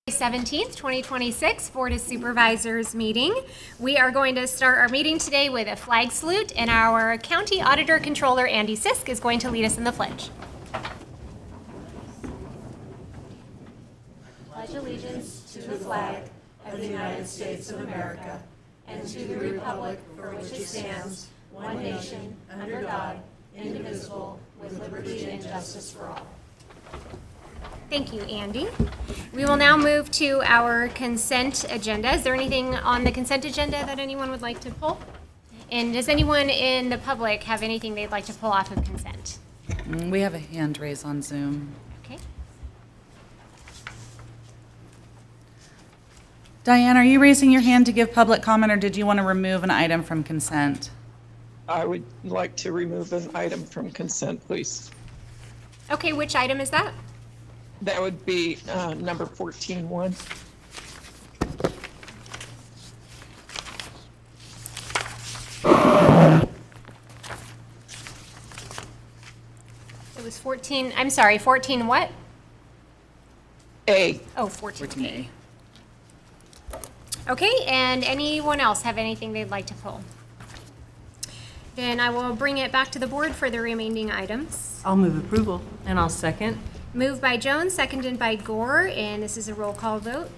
17th, 2026 Board of Supervisors meeting. We are going to start our meeting today with a flag salute, and our County Auditor Controller Andy Sisk is going to lead us in the pledge. Pledge allegiance to the flag of the United States of America and to the republic for which it stands, one nation, under God, indivisible, with liberty and justice for all. Thank you, Andy. We will now move to our consent agenda. Is there anything on the consent agenda that anyone would like to pull? And does anyone in the public have anything they'd like to pull off of consent? We have a hand raised on Zoom. Okay. Diane, are you raising your hand to give public comment, or did you want to remove an item from consent? I would like to remove an item from consent, please. Okay, which item is that? That would be number 14-1. It was 14, I'm sorry, 14 what? A. Oh, 14A. Okay, and anyone else have anything they'd like to pull? Then I will bring it back to the board for the remaining items. I'll move approval, and I'll second. Moved by Jones, seconded by Gore, and this is a roll call vote.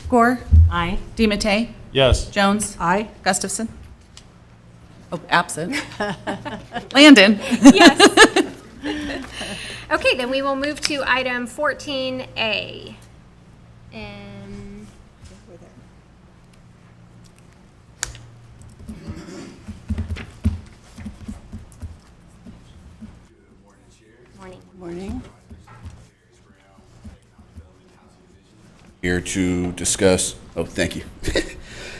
Gore? Aye. DiMattei? Yes. Jones? Aye. Gustafson? Oh, absent. Landon? Yes. Okay, then we will move to item 14A. And Morning. Here to discuss, thank you.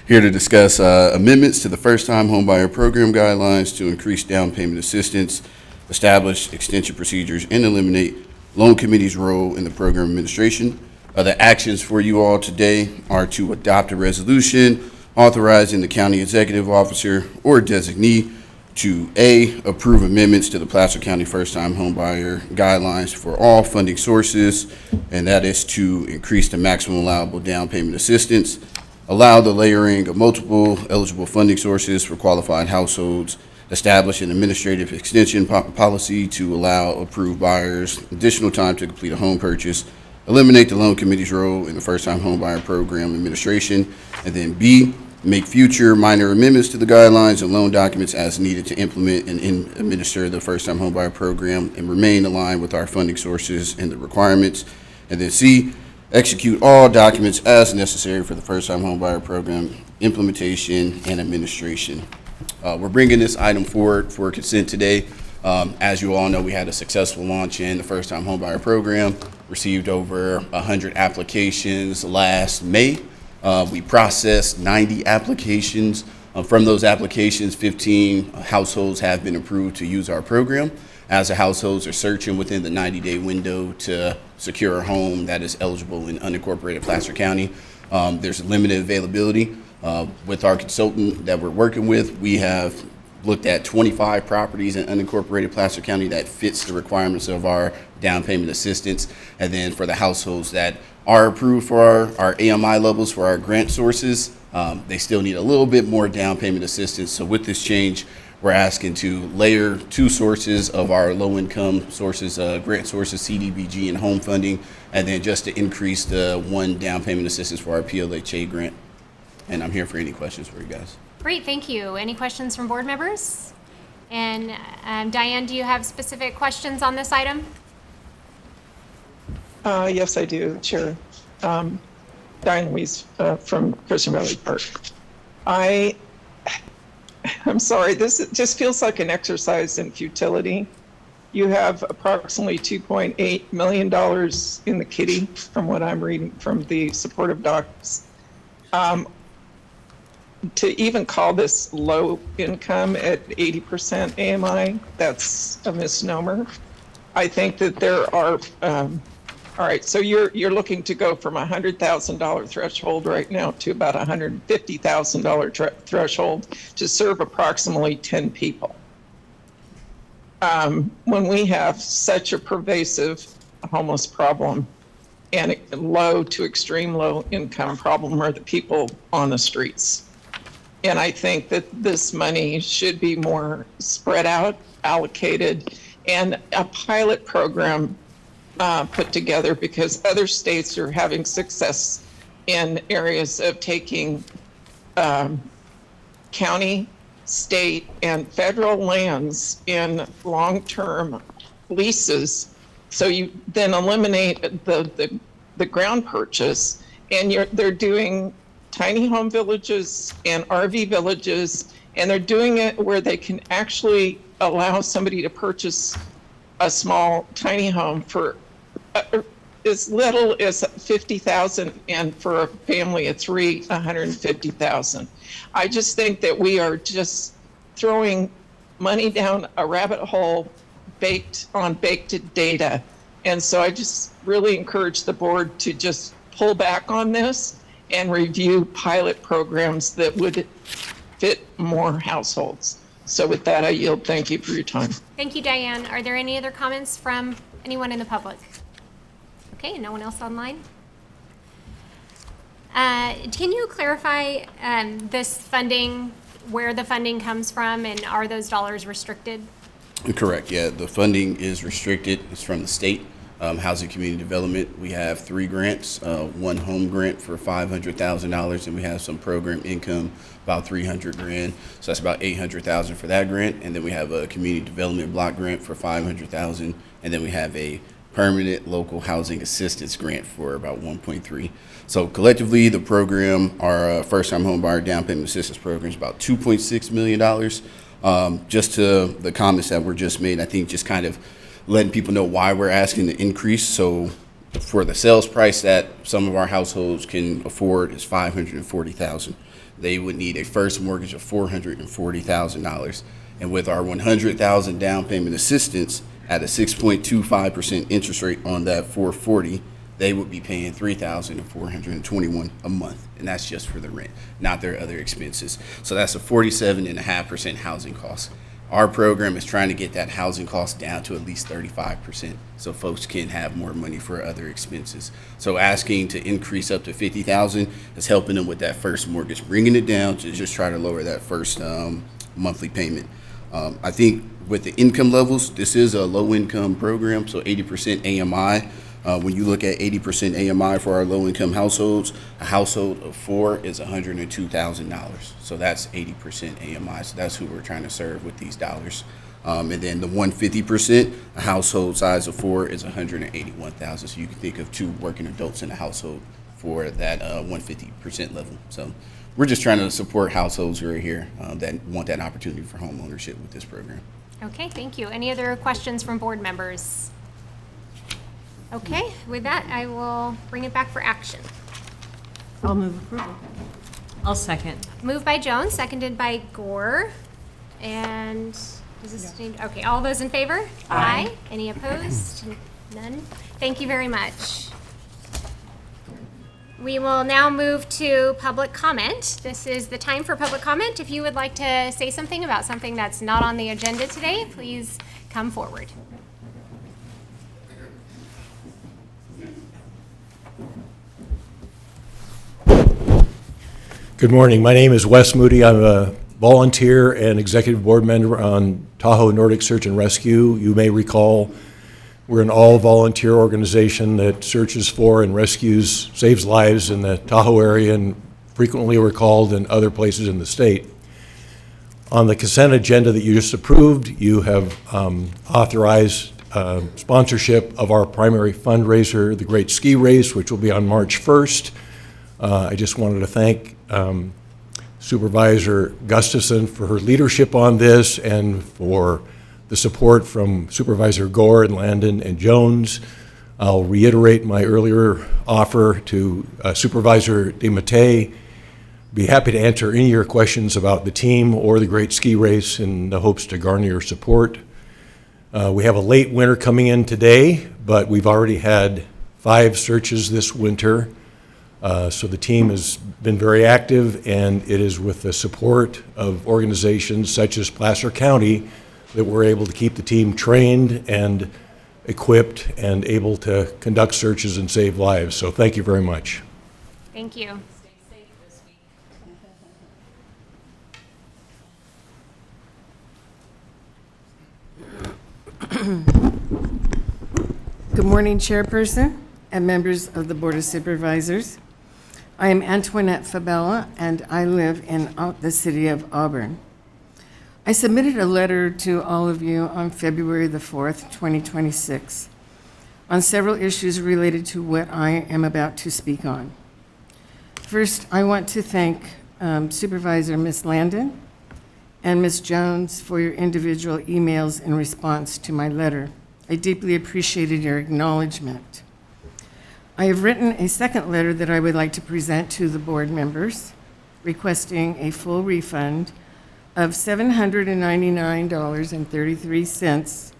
Here to discuss amendments to the first-time homebuyer program guidelines to increase down payment assistance, establish extension procedures, and eliminate loan committee's role in the program administration. The actions for you all today are to adopt a resolution authorizing the county executive officer or designee to A, approve amendments to the Placer County first-time homebuyer guidelines for all funding sources, and that is to increase the maximum allowable down payment assistance, allow the layering of multiple eligible funding sources for qualified households, establish an administrative extension policy to allow approved buyers additional time to complete a home purchase, eliminate the loan committee's role in the first-time homebuyer program administration, and then B, make future minor amendments to the guidelines and loan documents as needed to implement and administer the first-time homebuyer program and remain aligned with our funding sources and the requirements. And then C, execute all documents as necessary for the first-time homebuyer program implementation and administration. We're bringing this item forward for consent today. As you all know, we had a successful launch in the first-time homebuyer program, received over 100 applications last May. We processed 90 applications. From those applications, 15 households have been approved to use our program. As the households are searching within the 90-day window to secure a home that is eligible in unincorporated Placer County, there's limited availability. With our consultant that we're working with, we have looked at 25 properties in unincorporated Placer County that fits the requirements of our down payment assistance. And then for the households that are approved for our AMI levels for our grant sources, they still need a little bit more down payment assistance. So with this change, we're asking to layer two sources of our low income sources, grant sources, CDBG and home funding, and then just to increase the one down payment assistance for our PLHA grant. And I'm here for any questions for you guys. great, thank you. Any questions from board members? And Diane, do you have specific questions on this item? Yes, I do, Chair. Diane Weiss from Christian Valley Park. I'm sorry, this just feels like an exercise in futility. You have approximately $2.8 million in the kitty, from what I'm reading from the supportive docs. To even call this low income at 80% AMI, that's a misnomer. I think that there are, all right, so you're looking to go from a $100,000 threshold right now to about a $150,000 threshold to serve approximately 10 people. When we have such a pervasive homeless problem and low to extreme low income problem are the people on the streets. And I think that this money should be more spread out, allocated, and a pilot program put together, because other states are having success in areas of taking county, state, and federal lands in long-term leases. So you then eliminate the ground purchase, and they're doing tiny home villages and RV villages, and they're doing it where they can actually allow somebody to purchase a small tiny home for as little as 50,000, and for a family of three, 150,000. I just think that we are just throwing money down a rabbit hole baked data. And so I just really encourage the board to just pull back on this and review pilot programs that would fit more households. So with that, I yield. Thank you for your time. Thank you, Diane. Are there any other comments from anyone in the public? Okay, no one else online? Can you clarify this funding, where the funding comes from, and are those dollars restricted? Correct, yeah. The funding is restricted. It's from the state, Housing Community Development. We have 3 grants, one home grant for $500,000, and we have some program income, about $300,000. So that's about $800,000 for that grant. And then we have a community development block grant for $500,000. And then we have a permanent local housing assistance grant for about 1.3. So collectively, the program, our first-time home buyer down payment assistance program, is about $2.6 million. Just to the comments that were just made, I think just kind of letting people know why we're asking the increase. So for the sales price that some of our households can afford is $540,000. They would need a first mortgage of $440,000. And with our $100,000 down payment assistance at a 6.25% interest rate on that $440,000, they would be paying $3,421 a month, and that's just for the rent, not their other expenses. So that's a 47.5% housing cost. Our program is trying to get that housing cost down to at least 35%, so folks can have more money for other expenses. So asking to increase up to $50,000 is helping them with that first mortgage, bringing it down to just try to lower that first monthly payment. I think with the income levels, this is a low-income program, so 80% AMI. When you look at 80% AMI for our low-income households, a household of 4 is $102,000. So that's 80% AMI. So that's who we're trying to serve with these dollars. And then the 150%, a household size of 4 is $181,000. So you can think of 2 working adults in a household for that 150% level. So we're just trying to support households who are here that want that opportunity for home ownership with this program. Okay, thank you. Any other questions from board members? Okay, with that, I will bring it back for action. I'll move approval. I'll second. Moved by Jones, seconded by Gore. And is this okay, all those in favor? Aye. Any opposed? None? Thank you very much. We will now move to public comment. This is the time for public comment. If you would like to say something about something that's not on the agenda today, please come forward. Good morning. My name is Wes Moody. I'm a volunteer and executive board member on Tahoe Nordic Search and Rescue. You may recall we're an all-volunteer organization that searches for and rescues, saves lives in the Tahoe area, and frequently we're called in other places in the state. On the consent agenda that you just approved, you have authorized sponsorship of our primary fundraiser, the Great Ski Race, which will be on March 1st. I just wanted to thank Supervisor Gustafson for her leadership on this and for the support from Supervisor Gore and Landon and Jones. I'll reiterate my earlier offer to Supervisor DeMattei. Be happy to answer any of your questions about the team or the Great Ski Race in the hopes to garner your support. We have a late winter coming in today, but we've already had 5 searches this winter. So the team has been very active, and it is with the support of organizations such as Placer County that we're able to keep the team trained and equipped and able to conduct searches and save lives. So thank you very much. Thank you. Good morning, Chairperson and members of the Board of Supervisors. I am Antoinette Fabella, and I live in the city of Auburn. I submitted a letter to all of you on February the 4th, 2026, on several issues related to what I am about to speak on. First, I want to thank Supervisor Ms. Landon and Ms. Jones for your individual emails in response to my letter. I deeply appreciated your acknowledgement. I have written a second letter that I would like to present to the board members, requesting a full refund of $799.33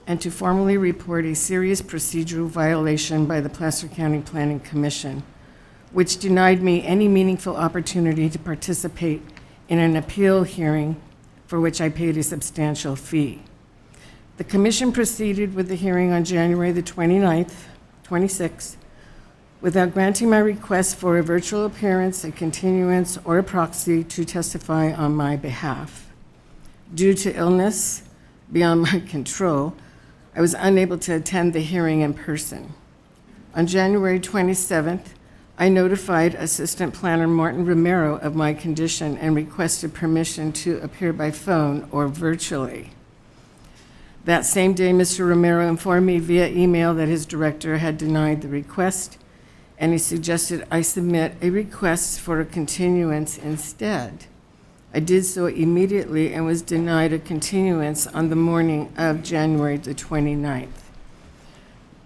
and to formally report a serious procedural violation by the Placer County Planning Commission, which denied me any meaningful opportunity to participate in an appeal hearing for which I paid a substantial fee. The commission proceeded with the hearing on January the 29th, 26, without granting my request for a virtual appearance, a continuance, or a proxy to testify on my behalf. Due to illness beyond my control, I was unable to attend the hearing in person. On January 27th, I notified Assistant Planner Martin Romero of my condition and requested permission to appear by phone or virtually. That same day, Mr. Romero informed me via email that his director had denied the request, and he suggested I submit a request for a continuance instead. I did so immediately and was denied a continuance on the morning of January the 29th.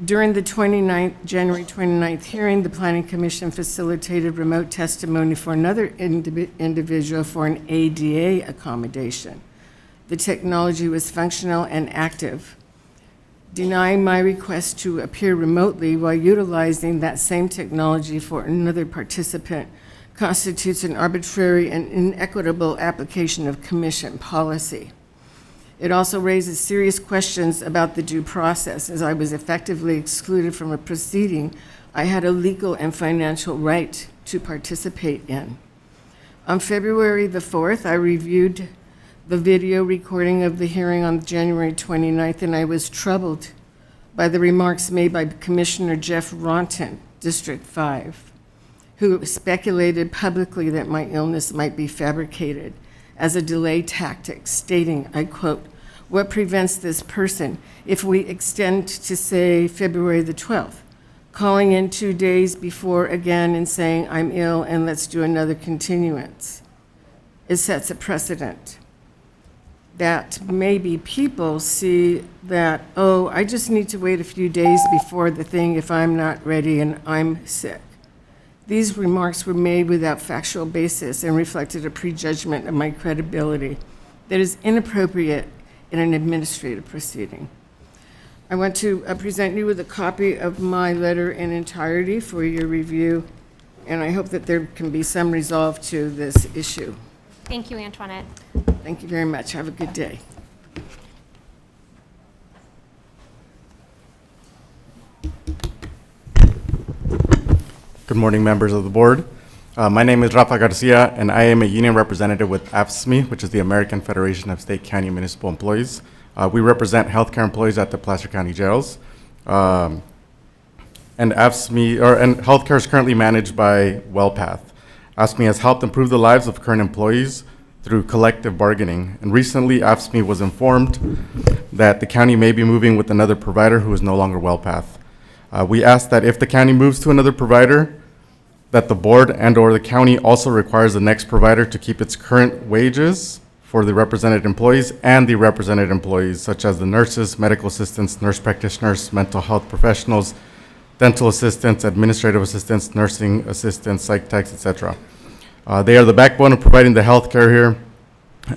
During the January 29th hearing, the Planning Commission facilitated remote testimony for another individual for an ADA accommodation. The technology was functional and active. Denying my request to appear remotely while utilizing that same technology for another participant constitutes an arbitrary and inequitable application of commission policy. It also raises serious questions about the due process, as I was effectively excluded from a proceeding I had a legal and financial right to participate in. On February the 4th, I reviewed the video recording of the hearing on January 29th, and I was troubled by the remarks made by Commissioner Jeff Ronton, District 5, who speculated publicly that my illness might be fabricated as a delay tactic, stating, I quote, "What prevents this person, if we extend to, say, February the 12th, calling in 2 days before again and saying, I'm ill and let's do another continuance?" It sets a precedent that maybe people see that, oh, I just need to wait a few days before the thing if I'm not ready and I'm sick. These remarks were made without factual basis and reflected a prejudgment of my credibility that is inappropriate in an administrative proceeding. I want to present you with a copy of my letter in entirety for your review, and I hope that there can be some resolve to this issue. Thank you, Antoinette. Thank you very much. Have a good day. Good morning, members of the board. My name is Rafa Garcia, and I am a union representative with AFSCME, which is the American Federation of State, County, and Municipal Employees. We represent healthcare employees at the Placer County jails. And AFSCME, and healthcare is currently managed by WellPath. AFSCME has helped improve the lives of current employees through collective bargaining. And recently, AFSCME was informed that the county may be moving with another provider who is no longer WellPath. We ask that if the county moves to another provider, that the board and/or the county also requires the next provider to keep its current wages for the represented employees and the represented employees, such as the nurses, medical assistants, nurse practitioners, mental health professionals, dental assistants, administrative assistants, nursing assistants, psych techs, etc. They are the backbone of providing the health care here,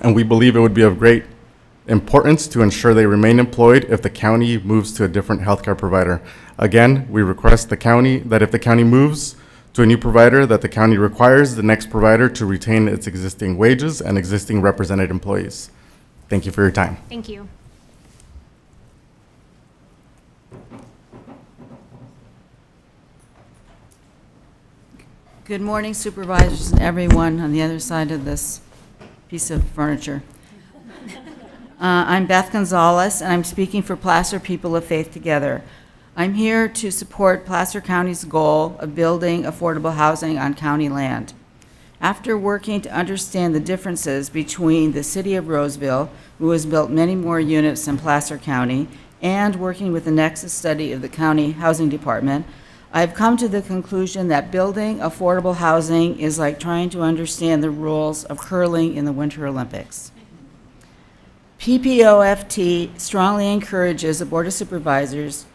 and we believe it would be of great importance to ensure they remain employed if the county moves to a different healthcare provider. Again, we request the county that if the county moves to a new provider, that the county requires the next provider to retain its existing wages and existing represented employees. Thank you for your time. Thank you. Good morning, supervisors and everyone on the other side of this piece of furniture. I'm Beth Gonzalez, and I'm speaking for Placer People of Faith Together. I'm here to support Placer County's goal of building affordable housing on county land. After working to understand the differences between the city of Roseville, who has built many more units than Placer County, and working with the Nexus study of the county housing department, I've come to the conclusion that building affordable housing is like trying to understand the rules of curling in the Winter Olympics. PPOFT strongly encourages the Board of Supervisors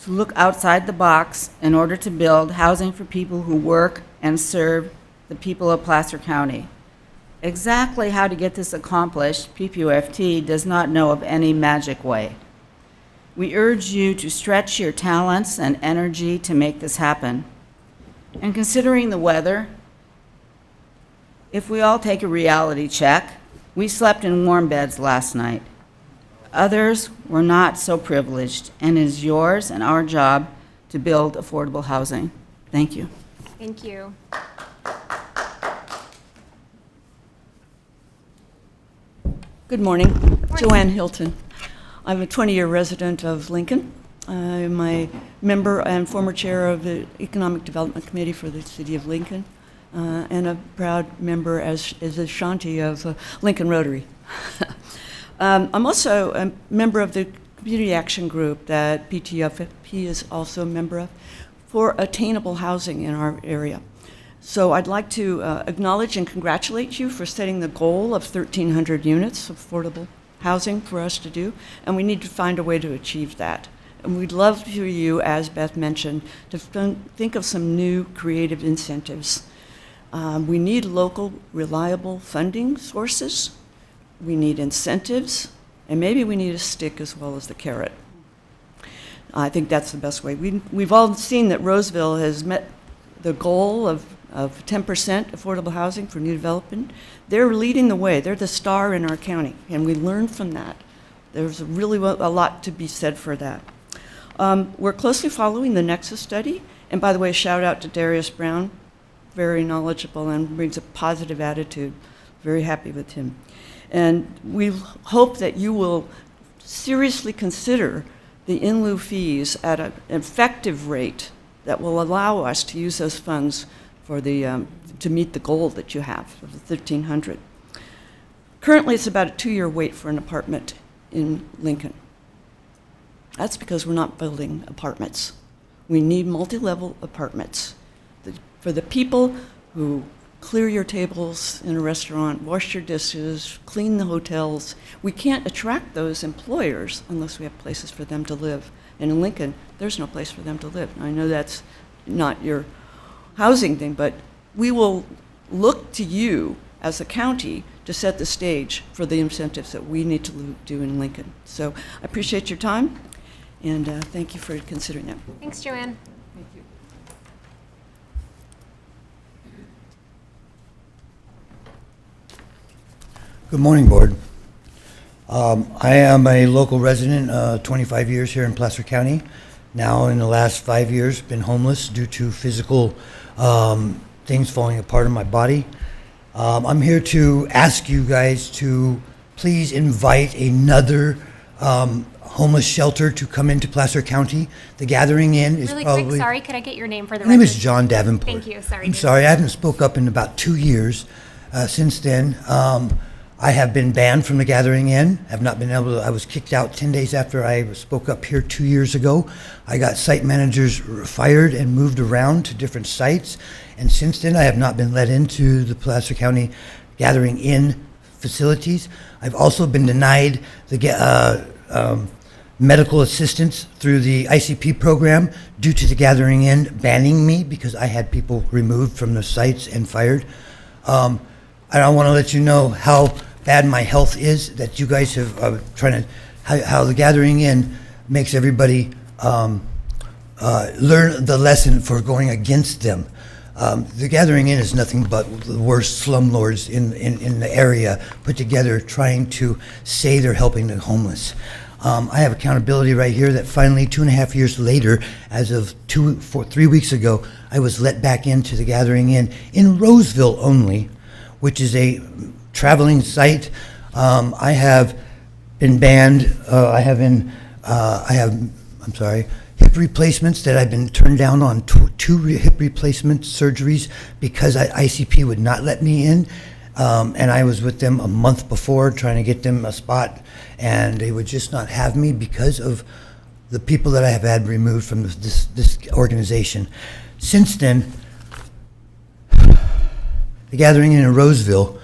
to look outside the box in order to build housing for people who work and serve the people of Placer County. Exactly how to get this accomplished, PPOFT does not know of any magic way. We urge you to stretch your talents and energy to make this happen. And considering the weather, if we all take a reality check, we slept in warm beds last night. Others were not so privileged, and it is yours and our job to build affordable housing. Thank you. Thank you. Good morning. Joanne Hilton. I'm a 20-year resident of Lincoln. I'm a member and former chair of the Economic Development Committee for the City of Lincoln, and a proud member as a Shanti of Lincoln Rotary. I'm also a member of the Community Action Group that PTFP is also a member of for attainable housing in our area. So I'd like to acknowledge and congratulate you for setting the goal of 1,300 units of affordable housing for us to do, and we need to find a way to achieve that. And we'd love for you, as Beth mentioned, to think of some new creative incentives. We need local, reliable funding sources. We need incentives, and maybe we need a stick as well as the carrot. I think that's the best way. We've all seen that Roseville has met the goal of 10% affordable housing for new development. They're leading the way. They're the star in our county, and we learn from that. There's really a lot to be said for that. We're closely following the Nexus study, and by the way, shout out to Darius Brown, very knowledgeable and brings a positive attitude. Very happy with him. And we hope that you will seriously consider the in lieu fees at an effective rate that will allow us to use those funds for to meet the goal that you have of the 1,300. Currently, it's about a 2-year wait for an apartment in Lincoln. That's because we're not building apartments. We need multi-level apartments for the people who clear your tables in a restaurant, wash your dishes, clean the hotels. We can't attract those employers unless we have places for them to live. And in Lincoln, there's no place for them to live. I know that's not your housing thing, but we will look to you as a county to set the stage for the incentives that we need to do in Lincoln. So I appreciate your time, and thank you for considering that. Thanks, Joanne. Thank you. Good morning, Board. I am a local resident, 25 years here in Placer County. Now, in the last 5 years, been homeless due to physical things falling apart in my body. I'm here to ask you guys to please invite another homeless shelter to come into Placer County. The Gathering Inn is Really probably... quick, sorry, could I get your name for the My name is record? John Davenport. Thank you, sorry. I'm sorry, I haven't spoke up in about 2 years. Since then, I have been banned from the Gathering Inn. Have not been able to, I was kicked out 10 days after I spoke up here 2 years ago. I got site managers fired and moved around to different sites. And since then, I have not been let into the Placer County Gathering Inn facilities. I've also been denied the medical assistance through the ICP program due to the Gathering Inn banning me because I had people removed from the sites and fired. I want to let you know how bad my health is, that you guys have trying to, how the Gathering Inn makes everybody learn the lesson for going against them. The Gathering Inn is nothing but the worst slumlords in the area put together trying to say they're helping the homeless. I have accountability right here that finally 2.5 years later, as of 3 weeks ago, I was let back into the Gathering Inn in Roseville only, which is a traveling site. I have been banned. I have hip replacements that I've been turned down on two hip replacement surgeries because ICP would not let me in. And I was with them a month before trying to get them a spot, and they would just not have me because of the people that I have had removed from this organization. Since then, the Gathering Inn in Roseville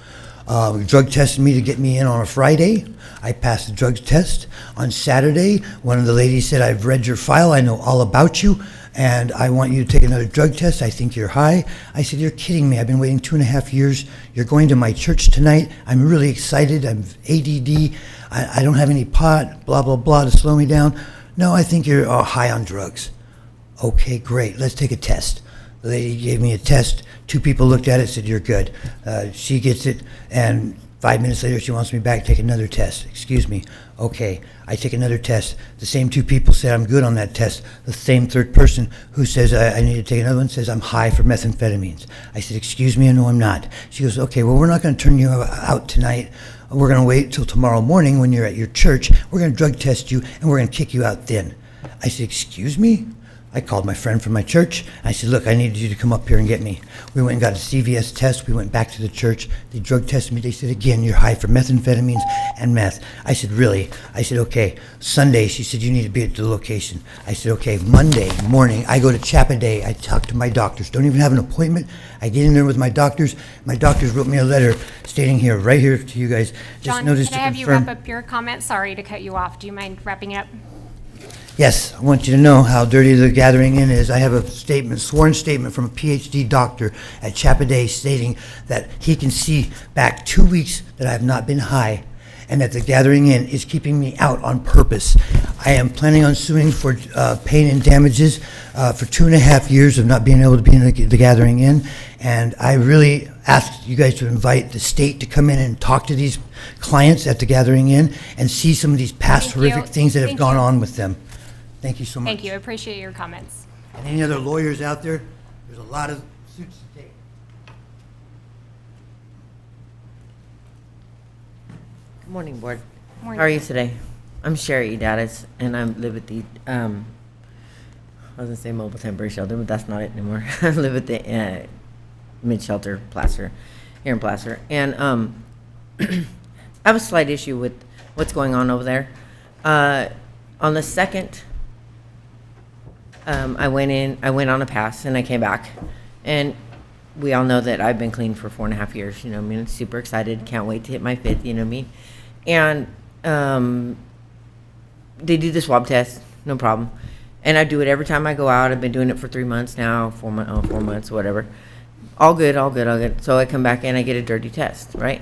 drug tested me to get me in on a Friday. I passed the drug test. On Saturday, one of the ladies said, "I've read your file. I know all about you, and I want you to take another drug test. I think you're high." I said, "You're kidding me. I've been waiting 2.5 years. You're going to my church tonight. I'm really excited. I'm ADD. I don't have any pot, blah, blah, blah, to slow me down. No, I think you're high on drugs." Okay, great. Let's take a test. The lady gave me a test. 2 people looked at it, said, "You're good." She gets it, and 5 minutes later, she wants me back to take another test. Excuse me. Okay, I take another test. The same 2 people said I'm good on that test. The same third person who says I need to take another one says I'm high for methamphetamines. I said, "Excuse me, no, I'm not." She goes, "Okay, well, we're not going to turn you out tonight. We're going to wait till tomorrow morning when you're at your church. We're going to drug test you, and we're going to kick you out then." I said, "Excuse me?" I called my friend from my church. I said, "Look, I need you to come up here and get me." We went and got a CVS test. We went back to the church. They drug tested me. They said, "Again, you're high for methamphetamines and meth." I said, "Really?" I said, "Okay." Sunday, she said, "You need to be at the location." I said, "Okay." Monday morning, I go to Chapaday. I talk to my doctors. Don't even have an appointment. I get in there with my doctors. My doctors wrote me a letter stating here, right here to you guys. John, notice can I to have you confirm. wrap up your comment? Sorry to cut you off. Do you mind wrapping it up? Yes, I want you to know how dirty the Gathering Inn is. I have a statement, sworn statement from a PhD doctor at Chapaday stating that he can see back 2 weeks that I have not been high and that the Gathering Inn is keeping me out on purpose. I am planning on suing for pain and damages for 2.5 years of not being able to be in the Gathering Inn. And I really ask you guys to invite the state to come in and talk to these clients at the Gathering Inn and see some of these past Thank you. horrific things that have Thank gone you. on with them. Thank you so much. Thank you. I appreciate your comments. And any other lawyers out there, there's a lot of suits to take. Good morning, Board. Morning. How are you today? I'm Sherry Edatis, and I live at the, I was gonna say mobile temporary shelter, but that's not it anymore. I live at the mid-shelter, Placer, here in Placer. And I have a slight issue with what's going on over there. On the 2nd, I went on a pass, and I came back. And we all know that I've been clean for 4.5 years, you know what I mean? Super excited, can't wait to hit my 5th, you know what I mean? And they do the swab test, no problem. And I do it every time I go out. I've been doing it for 3 months now, 4 months, whatever. All good, all good, all good. So I come back and I get a dirty test, right?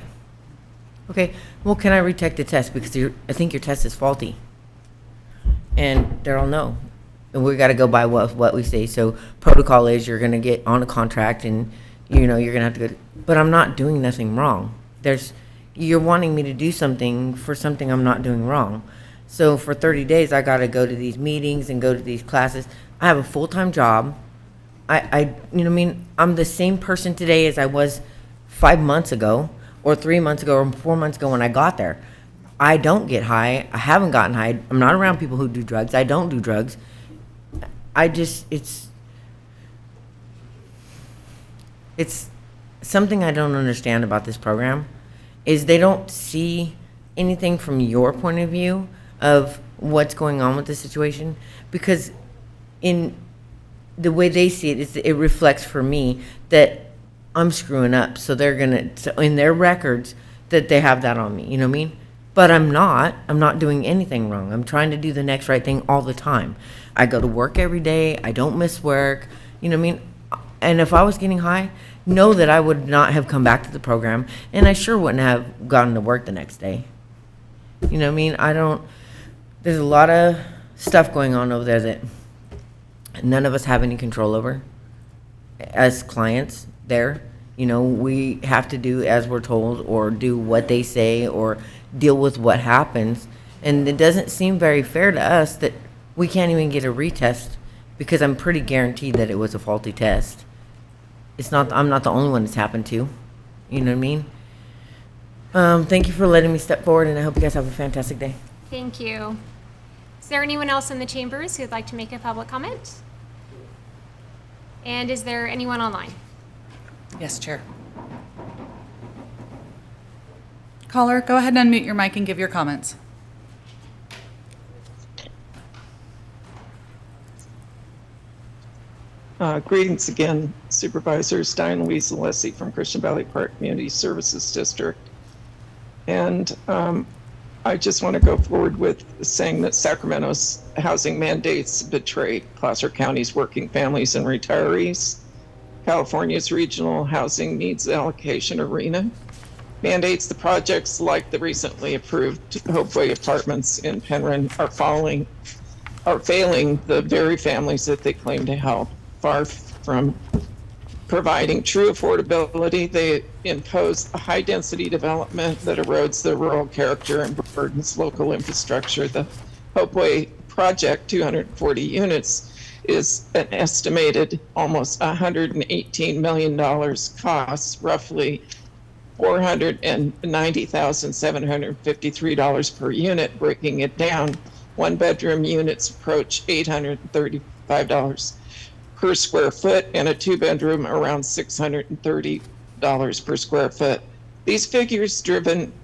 Okay, well, can I retake the test? Because I think your test is faulty. And they're all no. And we got to go by what we say. So protocol is you're going to get on a contract and, you know, you're going to have to go. But I'm not doing nothing wrong. You're wanting me to do something for something I'm not doing wrong. So for 30 days, I got to go to these meetings and go to these classes. I have a full-time job. You know what I mean? I'm the same person today as I was 5 months ago or 3 months ago or 4 months ago when I got there. I don't get high. I haven't gotten high. I'm not around people who do drugs. I don't do drugs. It's something I don't understand about this program is they don't see anything from your point of view of what's going on with the situation, because in the way they see it, it reflects for me that I'm screwing up. So they're in their records that they have that on me, you know what I mean? But I'm not doing anything wrong. I'm trying to do the next right thing all the time. I go to work every day. I don't miss work, you know what I mean? And if I was getting high, know that I would not have come back to the program, and I sure wouldn't have gotten to work the next day. You know what I mean? There's a lot of stuff going on over there that none of us have any control over as clients there. You know, we have to do as we're told or do what they say or deal with what happens. And it doesn't seem very fair to us that we can't even get a retest because I'm pretty guaranteed that it was a faulty test. I'm not the only one it's happened to. You know what I mean? Thank you for letting me step forward, and I hope you guys have a fantastic day. Thank you. Is there anyone else in the chambers who'd like to make a public comment? And is there anyone online? Yes, Chair. Caller, go ahead and unmute your mic and give your comments. Greetings again, Supervisors. Diane Louise Alessi from Christian Valley Park Community Services District. And I just want to go forward with saying that Sacramento's housing mandates betray Placer County's working families and retirees. California's regional housing needs allocation arena mandates the projects like the recently approved Hopeway Apartments in Penryn are failing the very families that they claim to help. Far from providing true affordability, they impose a high-density development that erodes the rural character and burdens local infrastructure. The Hopeway project, 240 units, is an estimated almost $118 million cost, roughly $490,753 per unit. Breaking it down, one-bedroom units approach $835 per square foot, and a two-bedroom around $630 per square foot. These figures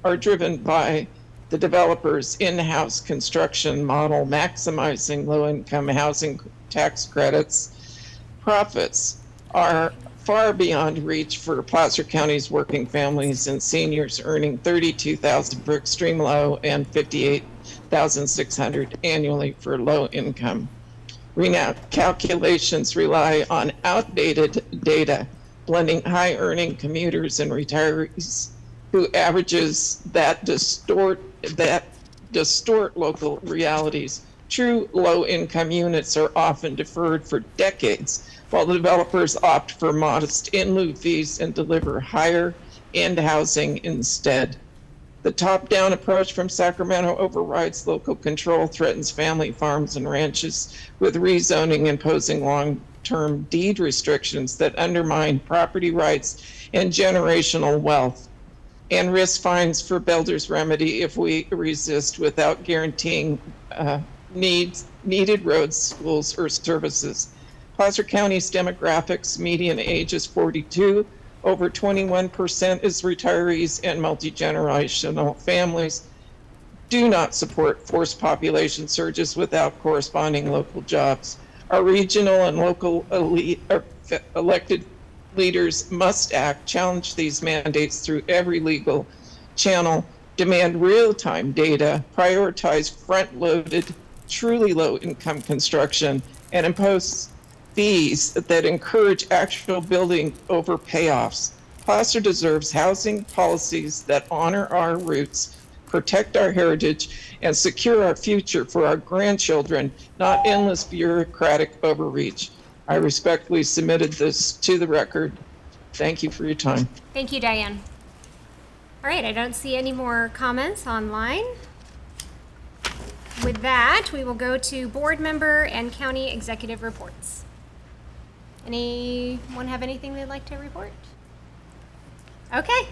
are driven by the developer's in-house construction model, maximizing low-income housing tax credits. Profits are far beyond reach for Placer County's working families and seniors, earning $32,000 for extreme low and $58,600 annually for low income. Calculations rely on outdated data, blending high-earning commuters and retirees who averages that distort local realities. True low-income units are often deferred for decades, while the developers opt for modest in-lieu fees and deliver higher-end housing instead. The top-down approach from Sacramento overrides local control, threatens family farms and ranches with rezoning, imposing long-term deed restrictions that undermine property rights and generational wealth, and risk fines for builders' remedy if we resist without guaranteeing needed roads, schools, or services. Placer County's demographics, median age is 42. Over 21% is retirees, and multi-generational families do not support forced population surges without corresponding local jobs. Our regional and local elected leaders must act, challenge these mandates through every legal channel, demand real-time data, prioritize front-loaded, truly low-income construction, and impose fees that encourage actual building over payoffs. Placer deserves housing policies that honor our roots, protect our heritage, and secure our future for our grandchildren, not endless bureaucratic overreach. I respectfully submitted this to the record. Thank you for your time. Thank you, Diane. All right, I don't see any more comments online. With that, we will go to board member and county executive reports. Anyone have anything they'd like to report? Okay.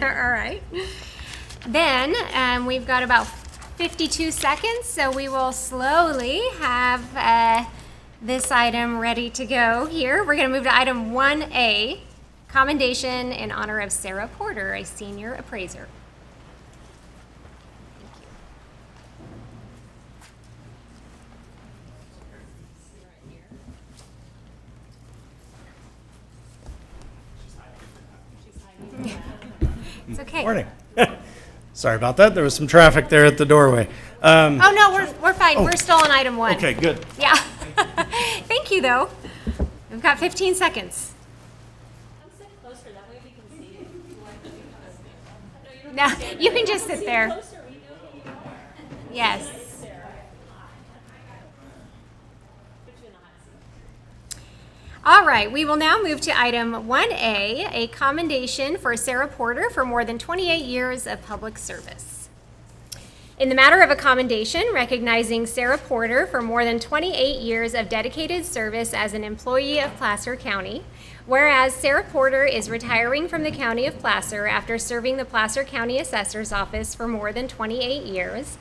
All right. Then we've got about 52 seconds, so we will slowly have this item ready to go here. We're going to move to item 1A, commendation in honor of Sarah Porter, a senior appraiser. It's okay. Morning. Sorry about that. There was some traffic there at the doorway. Oh, no, we're fine. We're still on item 1. Okay, good. Yeah. Thank you, though. We've got 15 seconds. No, you can just sit there. Yes. All right, we will now move to item 1A, a commendation for Sarah Porter for more than 28 years of public service. In the matter of a commendation, recognizing Sarah Porter for more than 28 years of dedicated service as an employee of Placer County. Whereas Sarah Porter is retiring from the County of Placer after serving the Placer County Assessor's Office for more than 28 years.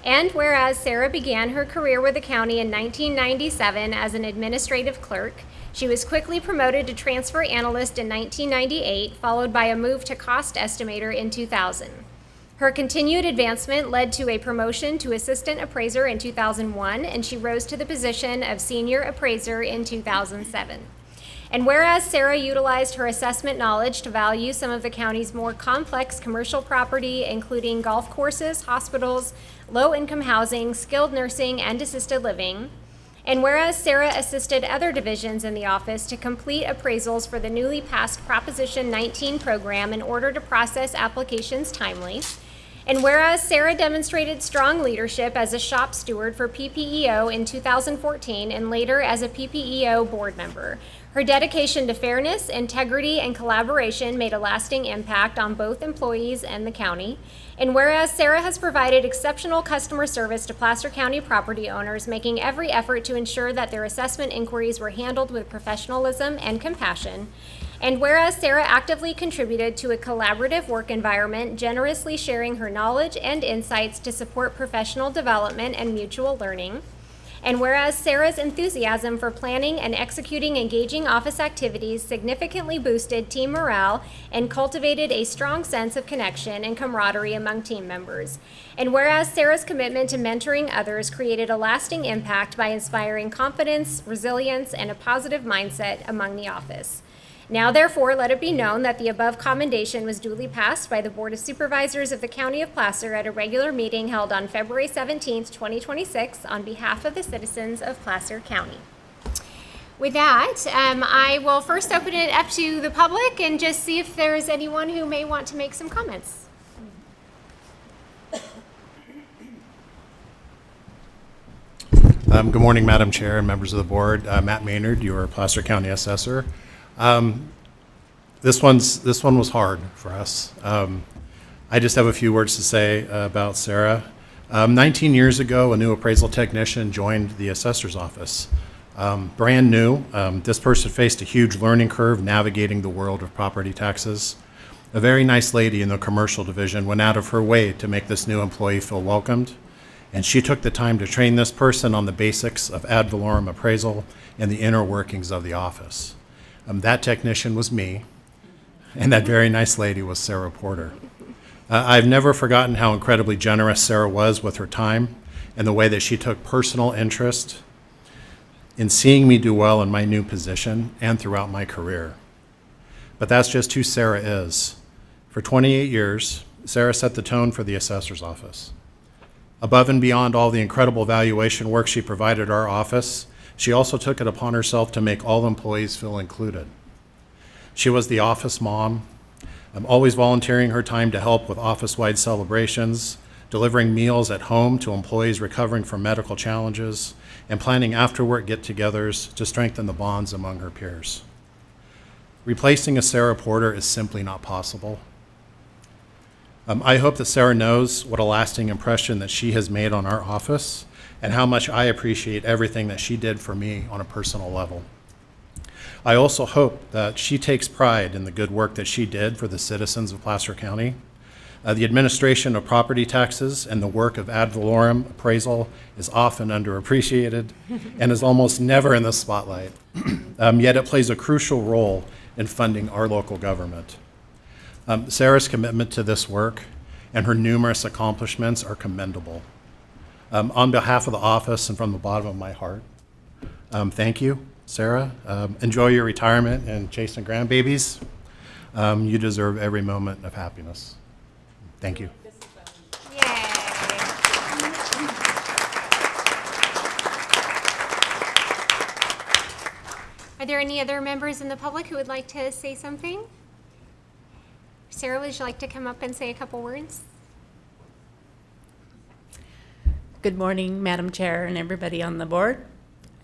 And whereas Sarah began her career with the county in 1997 as an administrative clerk, she was quickly promoted to transfer analyst in 1998, followed by a move to cost estimator in 2000. Her continued advancement led to a promotion to assistant appraiser in 2001, and she rose to the position of senior appraiser in 2007. And whereas Sarah utilized her assessment knowledge to value some of the county's more complex commercial property, including golf courses, hospitals, low-income housing, skilled nursing, and assisted living, and whereas Sarah assisted other divisions in the office to complete appraisals for the newly passed Proposition 19 program in order to process applications timely, and whereas Sarah demonstrated strong leadership as a shop steward for PPEO in 2014 and later as a PPEO board member, her dedication to fairness, integrity, and collaboration made a lasting impact on both employees and the county. And whereas Sarah has provided exceptional customer service to Placer County property owners, making every effort to ensure that their assessment inquiries were handled with professionalism and compassion. And whereas Sarah actively contributed to a collaborative work environment, generously sharing her knowledge and insights to support professional development and mutual learning. And whereas Sarah's enthusiasm for planning and executing engaging office activities significantly boosted team morale and cultivated a strong sense of connection and camaraderie among team members. And whereas Sarah's commitment to mentoring others created a lasting impact by inspiring confidence, resilience, and a positive mindset among the office. Now, therefore, let it be known that the above commendation was duly passed by the Board of Supervisors of the County of Placer at a regular meeting held on February 17th, 2026, on behalf of the citizens of Placer County. With that, I will first open it up to the public and just see if there's anyone who may want to make some comments. Good morning, Madam Chair and members of the board. Matt Maynard, your Placer County Assessor. This one was hard for us. I just have a few words to say about Sarah. 19 years ago, a new appraisal technician joined the assessor's office. Brand new, this person faced a huge learning curve navigating the world of property taxes. A very nice lady in the commercial division went out of her way to make this new employee feel welcomed, and she took the time to train this person on the basics of ad valorem appraisal and the inner workings of the office. That technician was me, and that very nice lady was Sarah Porter. I've never forgotten how incredibly generous Sarah was with her time and the way that she took personal interest in seeing me do well in my new position and throughout my career. But that's just who Sarah is. For 28 years, Sarah set the tone for the assessor's office. Above and beyond all the incredible valuation work she provided our office, she also took it upon herself to make all employees feel included. She was the office mom, always volunteering her time to help with office-wide celebrations, delivering meals at home to employees recovering from medical challenges, and planning after-work get-togethers to strengthen the bonds among her peers. Replacing a Sarah Porter is simply not possible. I hope that Sarah knows what a lasting impression that she has made on our office and how much I appreciate everything that she did for me on a personal level. I also hope that she takes pride in the good work that she did for the citizens of Placer County. The administration of property taxes and the work of ad valorem appraisal is often underappreciated and is almost never in the spotlight, yet it plays a crucial role in funding our local government. Sarah's commitment to this work and her numerous accomplishments are commendable. On behalf of the office and from the bottom of my heart, thank you, Sarah. Enjoy your retirement and chasing grandbabies. You deserve every moment of happiness. Thank you. Yay. Are there any other members in the public who would like to say something? Sarah, would you like to come up and say a couple words? Good morning, Madam Chair and everybody on the board.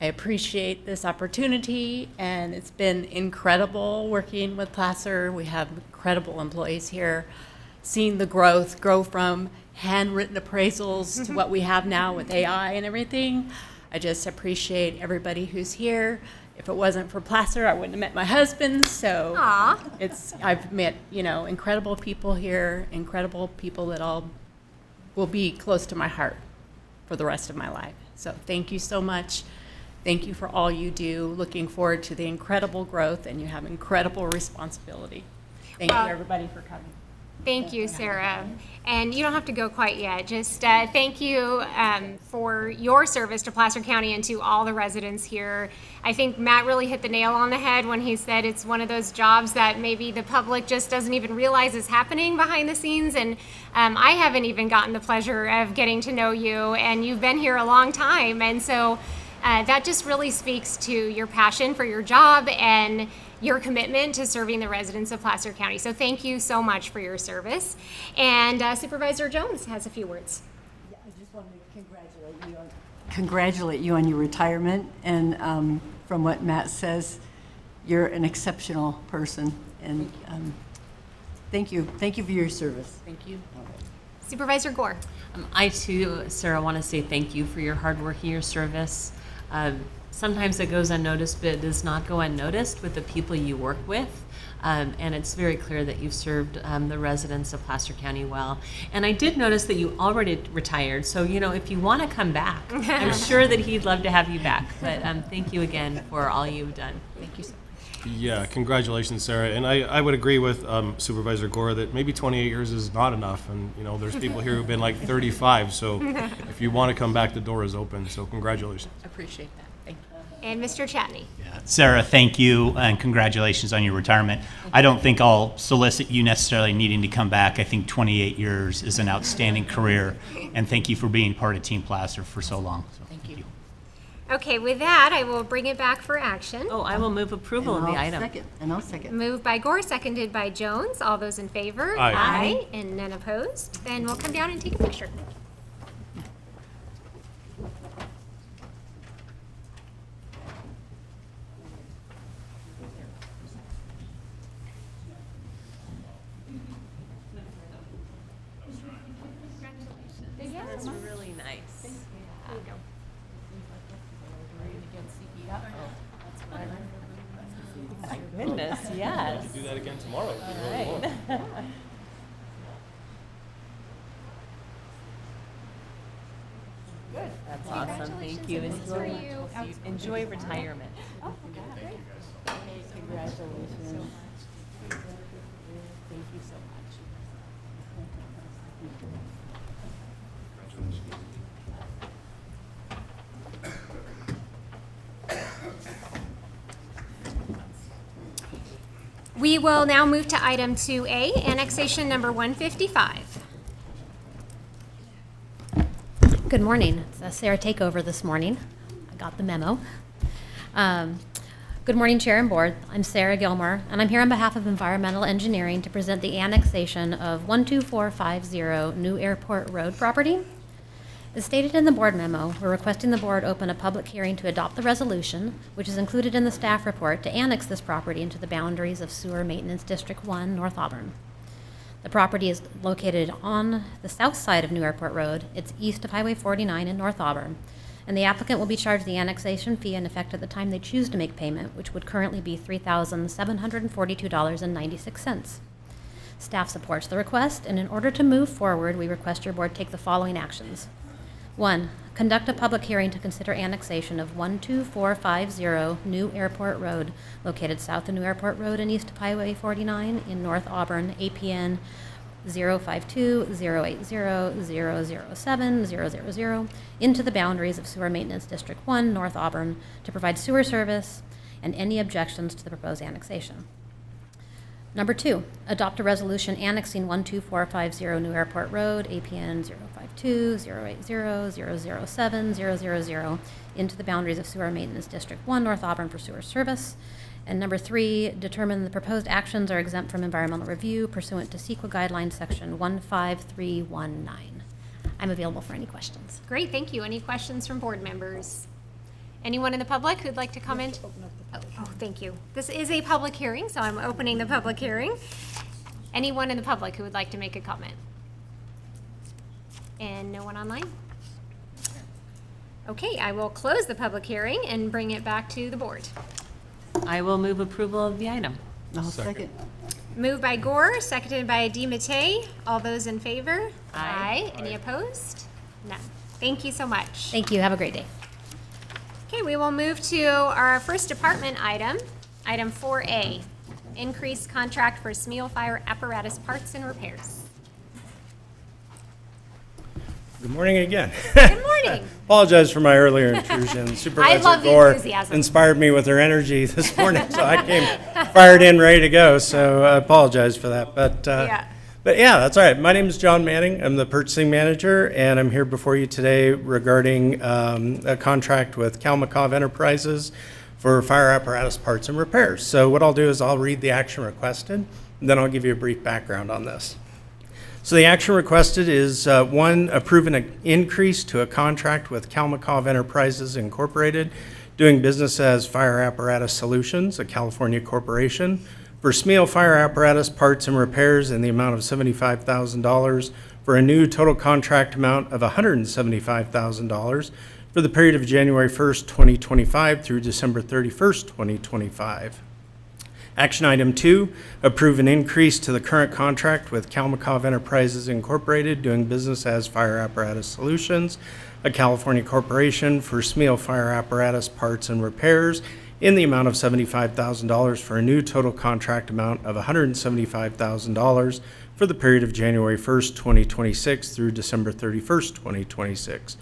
I appreciate this opportunity, and it's been incredible working with Placer. We have incredible employees here. Seeing the growth grow from handwritten appraisals to what we have now with AI and everything. I just appreciate everybody who's here. If it wasn't for Placer, I wouldn't have met my husband. So I've met, incredible people here, incredible people that all will be close to my heart for the rest of my life. So thank you so much. Thank you for all you do. Looking forward to the incredible growth, and you have incredible responsibility. Thank you, everybody, for coming. Thank you, Sarah. And you don't have to go quite yet. Just thank you for your service to Placer County and to all the residents here. I think Matt really hit the nail on the head when he said it's one of those jobs that maybe the public just doesn't even realize is happening behind the scenes. And I haven't even gotten the pleasure of getting to know you, and you've been here a long time. And so that just really speaks to your passion for your job and your commitment to serving the residents of Placer County. So thank you so much for your service. And Supervisor Jones has a few words. Yeah, I just wanted to congratulate you on your retirement. And from what Matt says, you're an exceptional person. And thank you. Thank you for your service. Thank you. Supervisor Gore. I too, Sarah, want to say thank you for your hard work and your service. Sometimes it goes unnoticed, but it does not go unnoticed with the people you work with. And it's very clear that you've served the residents of Placer County well. And I did notice that you already retired, so if you want to come back, I'm sure that he'd love to have you back. But thank you again for all you've done. Thank you so much. Yeah, congratulations, Sarah. And I would agree with Supervisor Gore that maybe 28 years is not enough. And, there's people here who've been like 35. So if you want to come back, the door is open. So congratulations. I appreciate that. Thank you. And Mr. Chatney. Sarah, thank you, and congratulations on your retirement. I don't think I'll solicit you necessarily needing to come back. I think 28 years is an outstanding career, and thank you for being part of Team Placer for so long. So, thank you. Okay, with that, I will bring it back for action. Oh, I will move approval of the item. I'll second. Moved by Gore, seconded by Jones. All those in favor? Aye. Aye. And none opposed. Then we'll come down and take a picture. That's really nice. There you go. My goodness, yes. Do that again tomorrow. All right. Good. That's awesome. Thank you. Enjoy retirement. Oh, okay. Great. Congratulations. Thank you so much. We will now move to item 2A, annexation number 155. Good morning. It's Sarah Takeover this morning. I got the memo. Good morning, Chair and Board. I'm Sarah Gilmore, and I'm here on behalf of Environmental Engineering to present the annexation of 12450 New Airport Road property. As stated in the board memo, we're requesting the board open a public hearing to adopt the resolution, which is included in the staff report, to annex this property into the boundaries of Sewer Maintenance District 1, North Auburn. The property is located on the south side of New Airport Road. It's east of Highway 49 in North Auburn, and the applicant will be charged the annexation fee in effect at the time they choose to make payment, which would currently be $3,742.96. Staff supports the request, and in order to move forward, we request your board take the following actions. 1. Conduct a public hearing to consider annexation of 12450 New Airport Road, located south of New Airport Road and east of Highway 49 in North Auburn, APN 052-080-007-000, into the boundaries of Sewer Maintenance District 1, North Auburn, to provide sewer service and any objections to the proposed annexation. Number 2, adopt a resolution annexing 12450 New Airport Road, APN 052-080-007-000, into the boundaries of Sewer Maintenance District 1, North Auburn, for sewer service. And number 3, determine the proposed actions are exempt from environmental review pursuant to CEQA Guidelines Section 15319. I'm available for any questions. Great, thank you. Any questions from board members? Anyone in the public who'd like to comment? Oh, thank you. This is a public hearing, so I'm opening the public hearing. Anyone in the public who would like to make a comment? And no one online? Okay, I will close the public hearing and bring it back to the board. I will move approval of the item. I'll second. Moved by Gore, seconded by DiMattei. All those in favor? Aye. Any opposed? None. Thank you so much. Thank you. Have a great day. Okay, we will move to our first department item, item 4A, increased contract for Smeal Fire apparatus parts and repairs. Good morning again. Good morning. Apologize for my earlier intrusion. Supervisor love the Gore enthusiasm. inspired me with her energy this morning, so I came fired in, ready to go. So I apologize for that. But yeah, that's all right. My name is John Manning. I'm the purchasing manager, and I'm here before you today regarding a contract with Kalmakov Enterprises for fire apparatus parts and repairs. So what I'll do is I'll read the action requested, and then I'll give you a brief background on this. So the action requested is, one, approve an increase to a contract with Kalmakov Enterprises Incorporated, doing business as Fire Apparatus Solutions, a California corporation, for Smeal Fire Apparatus parts and repairs in the amount of $75,000 for a new total contract amount of $175,000 for the period of January 1st, 2025 through December 31st, 2025. Action item 2, approve an increase to the current contract with Kalmakov Enterprises Incorporated, doing business as Fire Apparatus Solutions, a California corporation, for Smeal Fire Apparatus parts and repairs in the amount of $75,000 for a new total contract amount of $175,000 for the period of January 1st, 2026 through December 31st, 2026.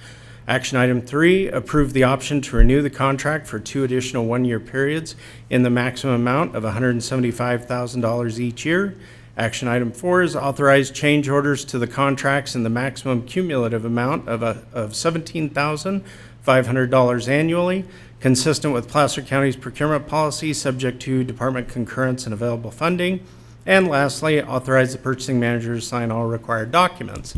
Action item 3, approve the option to renew the contract for 2 additional one-year periods in the maximum amount of $175,000 each year. Action item 4 is authorize change orders to the contracts in the maximum cumulative amount of $17,500 annually, consistent with Placer County's procurement policy, subject to department concurrence and available funding. And lastly, authorize the purchasing manager to sign all required documents.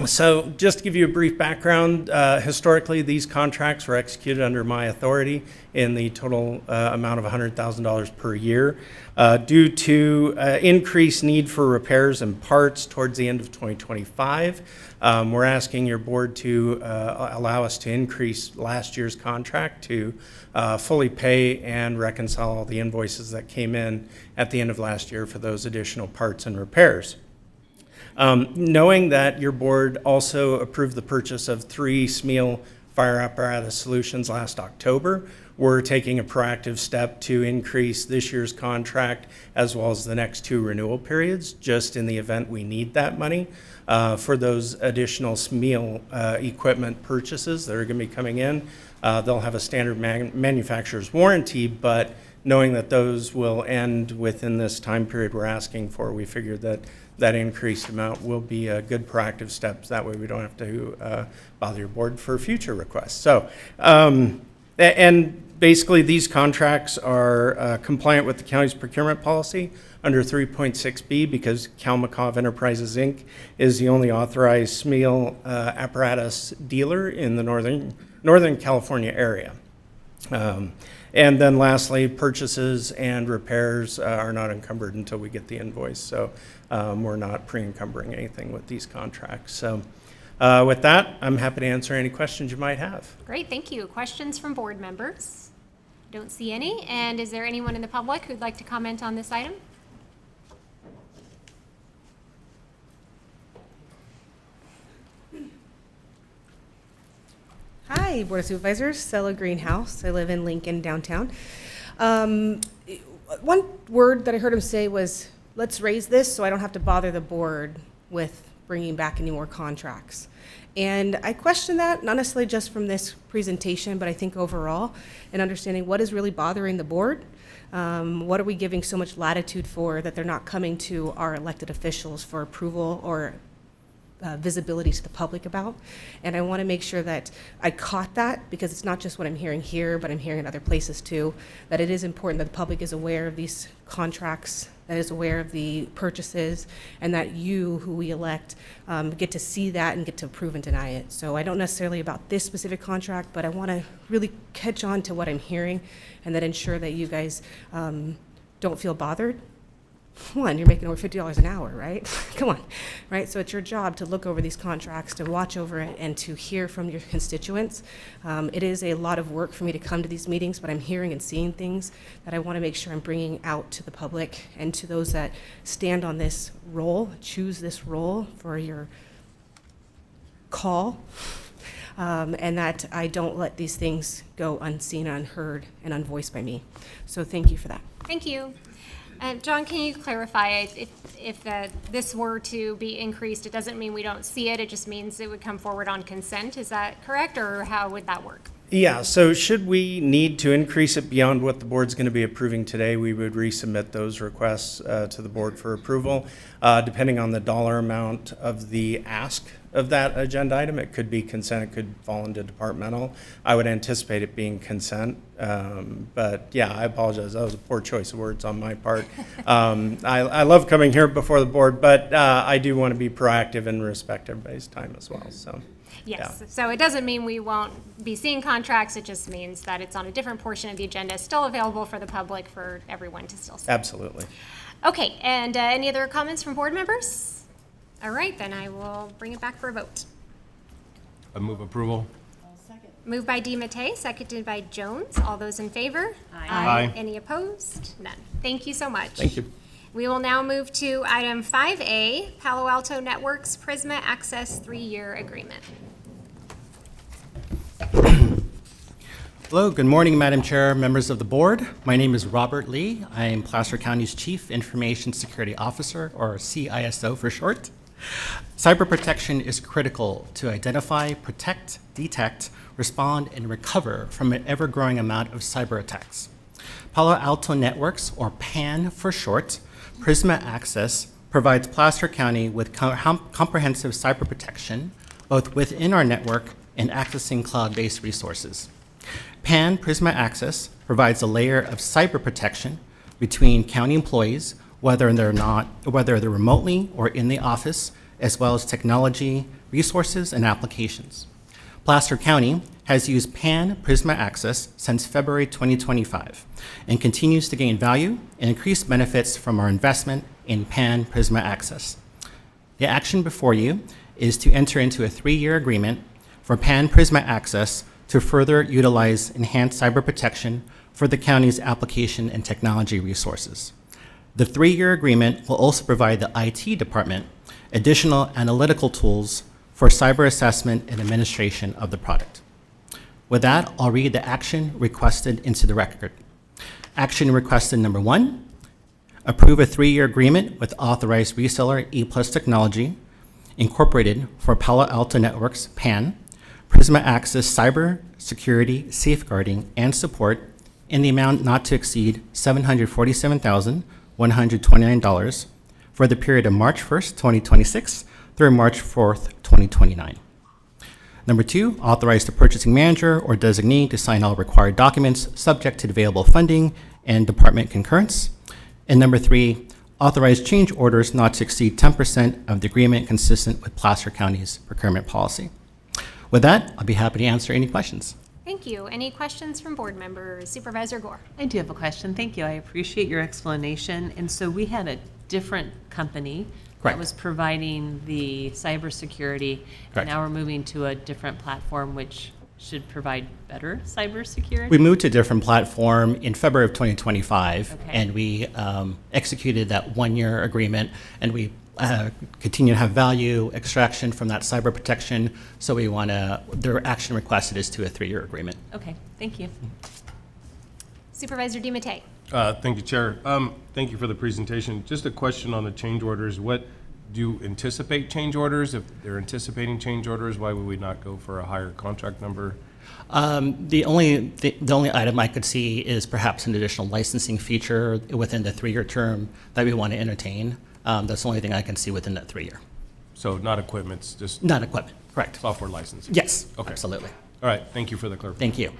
So just to give you a brief background, historically, these contracts were executed under my authority in the total amount of $100,000 per year. Due to increased need for repairs and parts towards the end of 2025, we're asking your board to allow us to increase last year's contract to fully pay and reconcile all the invoices that came in at the end of last year for those additional parts and repairs. Knowing that your board also approved the purchase of 3 Smeal Fire Apparatus Solutions last October, we're taking a proactive step to increase this year's contract as well as the next 2 renewal periods, just in the event we need that money for those additional Smeal equipment purchases that are going to be coming in. They'll have a standard manufacturer's warranty, but knowing that those will end within this time period we're asking for, we figured that that increased amount will be a good proactive step. That way we don't have to bother your board for future requests. So, and basically these contracts are compliant with the county's procurement policy under 3.6B, because Kalmakov Enterprises, Inc. is the only authorized Smeal apparatus dealer in the Northern California area. And then lastly, purchases and repairs are not encumbered until we get the invoice. So we're not pre-encumbering anything with these contracts. So with that, I'm happy to answer any questions you might have. Great, thank you. Questions from board members? Don't see any. And is there anyone in the public who'd like to comment on this item? Hi, Board of Supervisors, Stella Greenhouse. I live in Lincoln, downtown. One word that I heard him say was, let's raise this so I don't have to bother the board with bringing back any more contracts. And I question that, not necessarily just from this presentation, but I think overall, and understanding what is really bothering the board. What are we giving so much latitude for that they're not coming to our elected officials for approval or visibility to the public about? And I want to make sure that I caught that, because it's not just what I'm hearing here, but I'm hearing in other places too, that it is important that the public is aware of these contracts, that is aware of the purchases, and that you, who we elect, get to see that and get to approve and deny it. So I don't necessarily about this specific contract, but I want to really catch on to what I'm hearing, and then ensure that you guys don't feel bothered one, you're making over $50 an hour, right? Come on, right? So it's your job to look over these contracts, to watch over it, and to hear from your constituents. It is a lot of work for me to come to these meetings, but I'm hearing and seeing things that I want to make sure I'm bringing out to the public and to those that stand on this role, choose this role for your call, and that I don't let these things go unseen, unheard, and unvoiced by me. So thank you for that. Thank you. John, can you clarify, if this were to be increased, it doesn't mean we don't see it, it just means it would come forward on consent, is that correct, or how would that work? Yeah, so should we need to increase it beyond what the board's going to be approving today, we would resubmit those requests to the board for approval. Depending on the dollar amount of the ask of that agenda item, it could be consent, it could fall into departmental. I would anticipate it being consent, but yeah, I apologize. That was a poor choice of words on my part. I love coming here before the board, but I do want to be proactive and respect everybody's time as well, so. Yes, Yeah. so it doesn't mean we won't be seeing contracts, it just means that it's on a different portion of the agenda, still available for the public, for everyone to still see. Absolutely. Okay, and any other comments from board members? All right, then I will bring it back for a vote. I move approval. Moved by DiMattei, seconded by Jones. All those in favor? Aye. Any opposed? None. Thank you so much. Thank you. We will now move to item 5A, Palo Alto Networks Prisma Access 3-year agreement. Hello, good morning, Madam Chair, members of the board. My name is Robert Lee. I am Placer County's Chief Information Security Officer, or CISO for short. Cyber protection is critical to identify, protect, detect, respond, and recover from an ever-growing amount of cyber attacks. Palo Alto Networks, or PAN for short, Prisma Access provides Placer County with comprehensive cyber protection, both within our network and accessing cloud-based resources. PAN Prisma Access provides a layer of cyber protection between county employees, whether they're remotely or in the office, as well as technology, resources, and applications. Placer County has used PAN Prisma Access since February 2025 and continues to gain value and increase benefits from our investment in PAN Prisma Access. The action before you is to enter into a 3-year agreement for PAN Prisma Access to further utilize enhanced cyber protection for the county's application and technology resources. The 3-year agreement will also provide the IT department additional analytical tools for cyber assessment and administration of the product. With that, I'll read the action requested into the record. Action requested number 1, approve a 3-year agreement with authorized reseller ePlus Technology, Incorporated for Palo Alto Networks, PAN, Prisma Access cyber security, safeguarding, and support in the amount not to exceed $747,129 for the period of March 1st, 2026 through March 4th, 2029. Number 2, authorize the purchasing manager or designee to sign all required documents subject to available funding and department concurrence. And number 3, authorize change orders not to exceed 10% of the agreement consistent with Placer County's procurement policy. With that, I'll be happy to answer any questions. Thank you. Any questions from board members? Supervisor Gore. I do have a question. Thank you. I appreciate your explanation. And so we had a different company Correct. that was providing the cybersecurity, Correct. and now we're moving to a different platform which should provide better cybersecurity? We moved to a different platform in February of 2025, Okay. and we executed that 1-year agreement, and we continue to have value extraction from that cyber protection. So we want to, their action requested is to a 3-year agreement. Okay, thank you. Supervisor DiMattei. Thank you, Chair. Thank you for the presentation. Just a question on the change orders. What do you anticipate change orders? If they're anticipating change orders, why would we not go for a higher contract number? The only item I could see is perhaps an additional licensing feature within the 3-year term that we want to entertain. That's the only thing I can see within that 3-year. So not equipment, just Not equipment, correct. software licensing? Yes, Okay. absolutely. All right, thank you for the clarification. Thank you.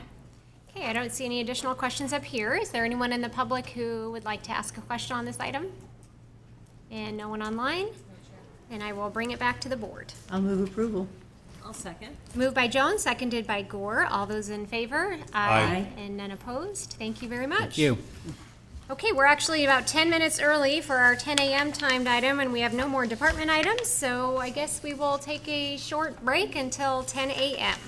Okay, I don't see any additional questions up here. Is there anyone in the public who would like to ask a question on this item? And no one online? And I will bring it back to the board. I'll move approval. I'll second. Moved by Jones, seconded by Gore. All those in favor? Aye. And none opposed? Thank you very much. Thank you. Okay, we're actually about 10 minutes early for our 10 a.m. timed item, and we have no more department items, so I guess we will take a short break until 10 a.m.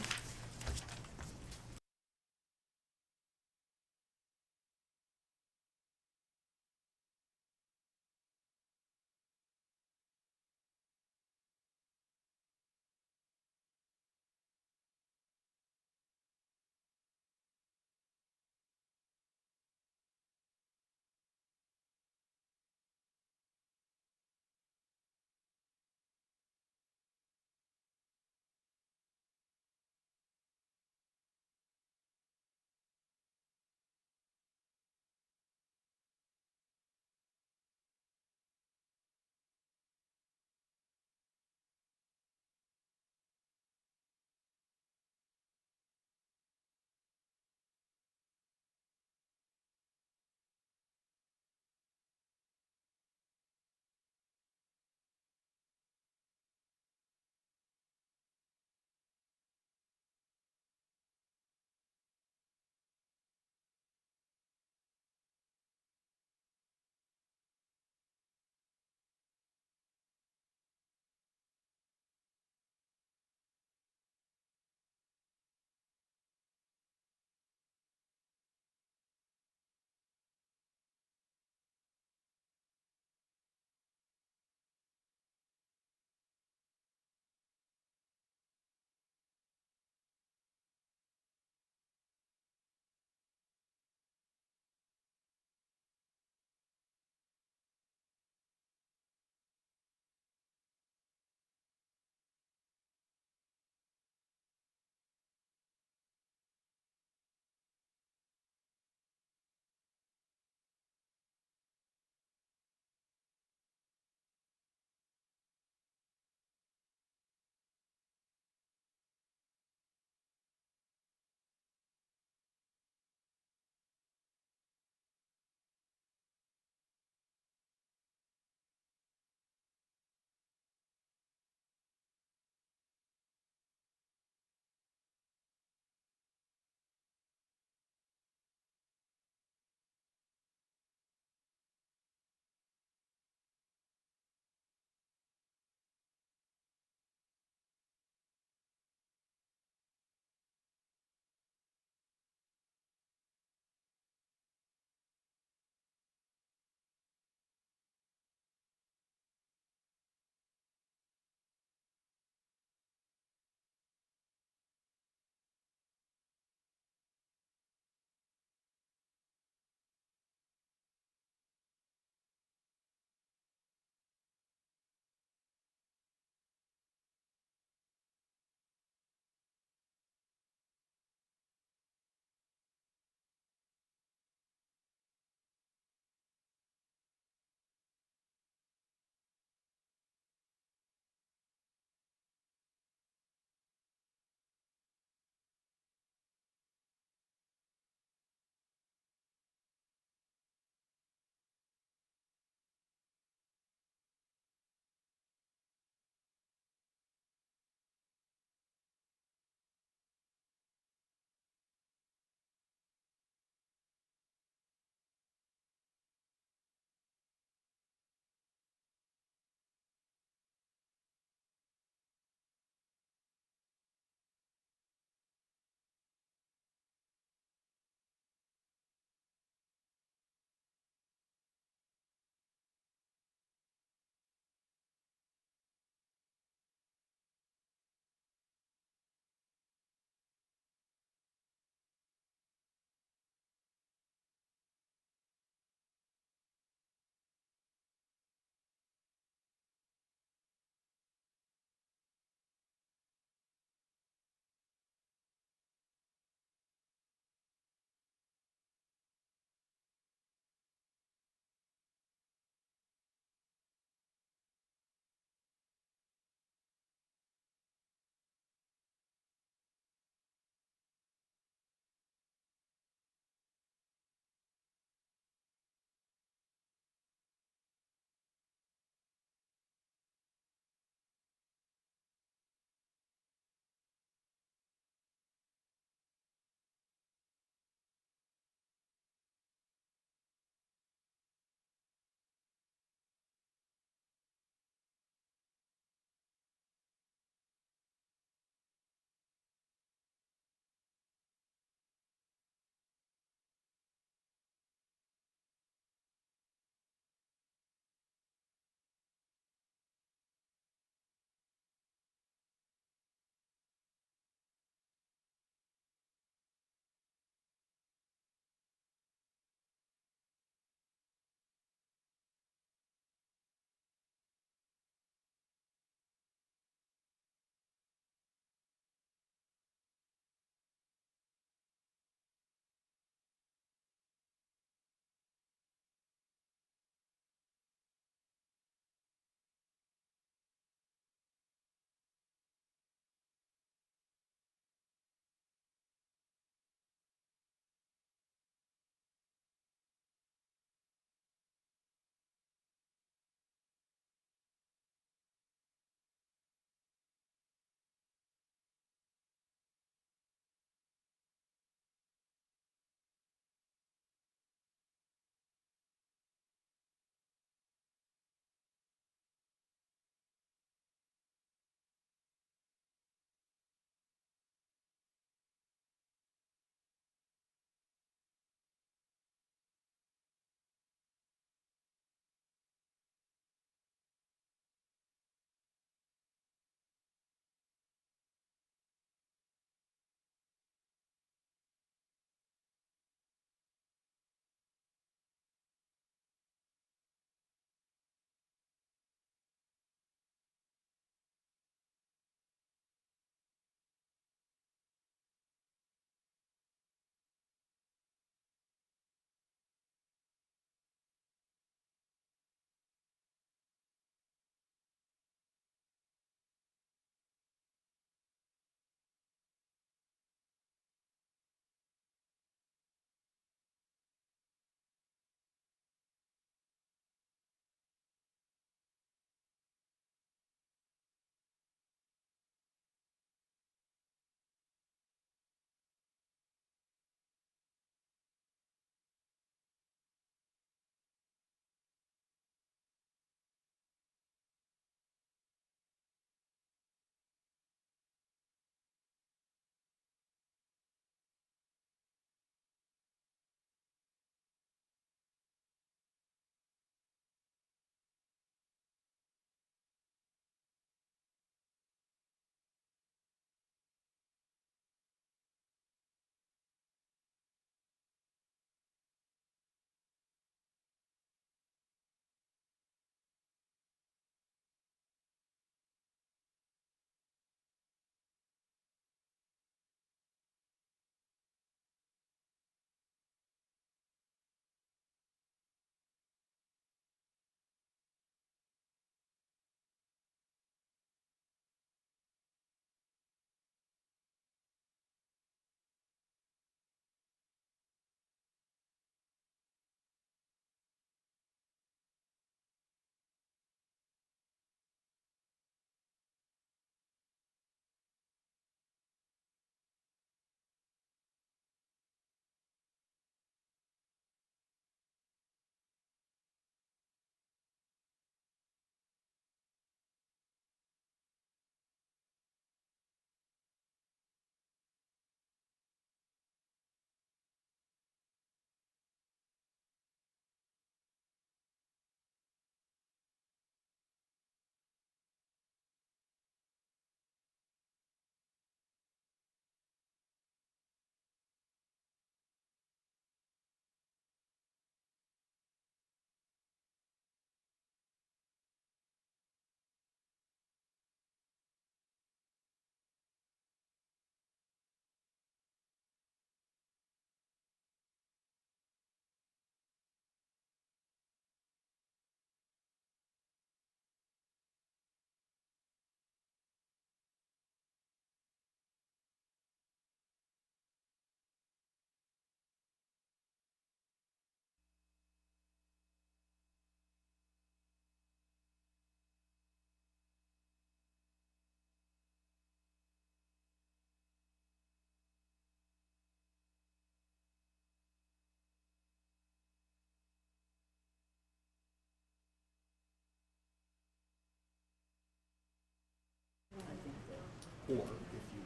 or if you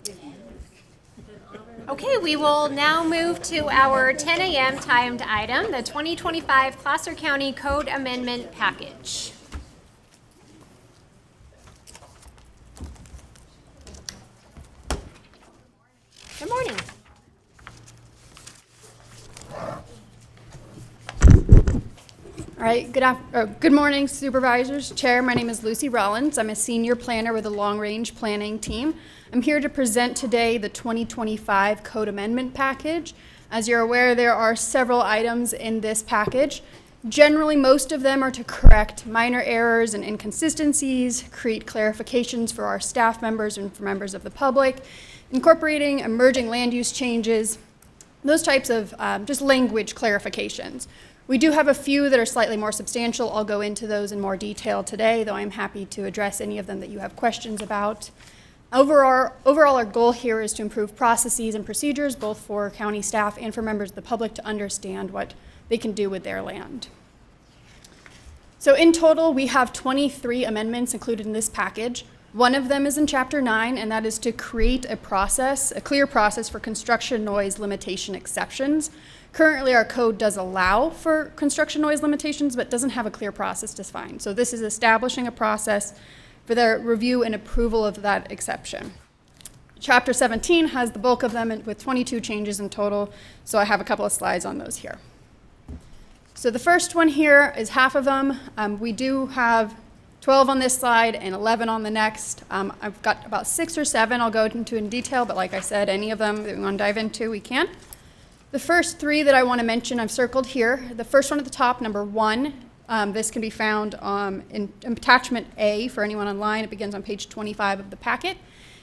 recommend. Okay, we will now move to our 10 a.m. timed item, the 2025 Placer County Code Amendment Package. Good morning. All right, good morning, Supervisors, Chair. My name is Lucy Rollins. I'm a senior planner with the Long Range Planning Team. I'm here to present today the 2025 Code Amendment Package. As you're aware, there are several items in this package. Generally, most of them are to correct minor errors and inconsistencies, create clarifications for our staff members and for members of the public, incorporating emerging land use changes, those types of just language clarifications. We do have a few that are slightly more substantial. I'll go into those in more detail today, though I'm happy to address any of them that you have questions about. Overall, our goal here is to improve processes and procedures, both for county staff and for members of the public to understand what they can do with their land. So in total, we have 23 amendments included in this package. One of them is in Chapter 9, and that is to create a clear process for construction noise limitation exceptions. Currently, our code does allow for construction noise limitations, but doesn't have a clear process defined. So this is establishing a process for the review and approval of that exception. Chapter 17 has the bulk of them with 22 changes in total, so I have a couple of slides on those here. So the first one here is half of them. We do have 12 on this slide and 11 on the next. I've got about 6 or 7 I'll go into in detail, but like I said, any of them that we want to dive into, we can. The first 3 that I want to mention, I've circled here. The first one at the top, number 1, this can be found in attachment A for anyone online. It begins on page 25 of the packet,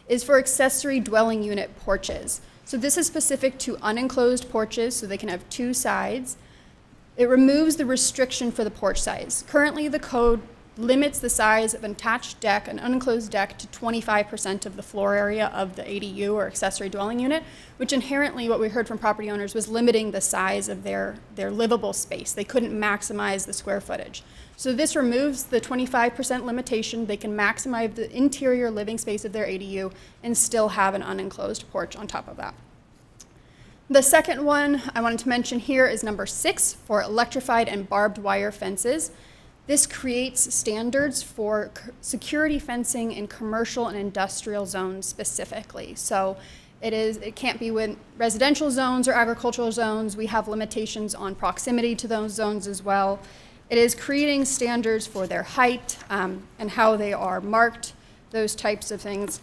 is for accessory dwelling unit porches. So this is specific to unenclosed porches, so they can have 2 sides. It removes the restriction for the porch size. Currently, the code limits the size of an attached deck, an unenclosed deck, to 25% of the floor area of the ADU or accessory dwelling unit, which inherently, what we heard from property owners, was limiting the size of their livable space. They couldn't maximize the square footage. So this removes the 25% limitation. They can maximize the interior living space of their ADU and still have an unenclosed porch on top of that. The second one I wanted to mention here is number 6 for electrified and barbed wire fences. This creates standards for security fencing in commercial and industrial zones specifically. So it can't be with residential zones or agricultural zones. We have limitations on proximity to those zones as well. It is creating standards for their height and how they are marked, those types of things.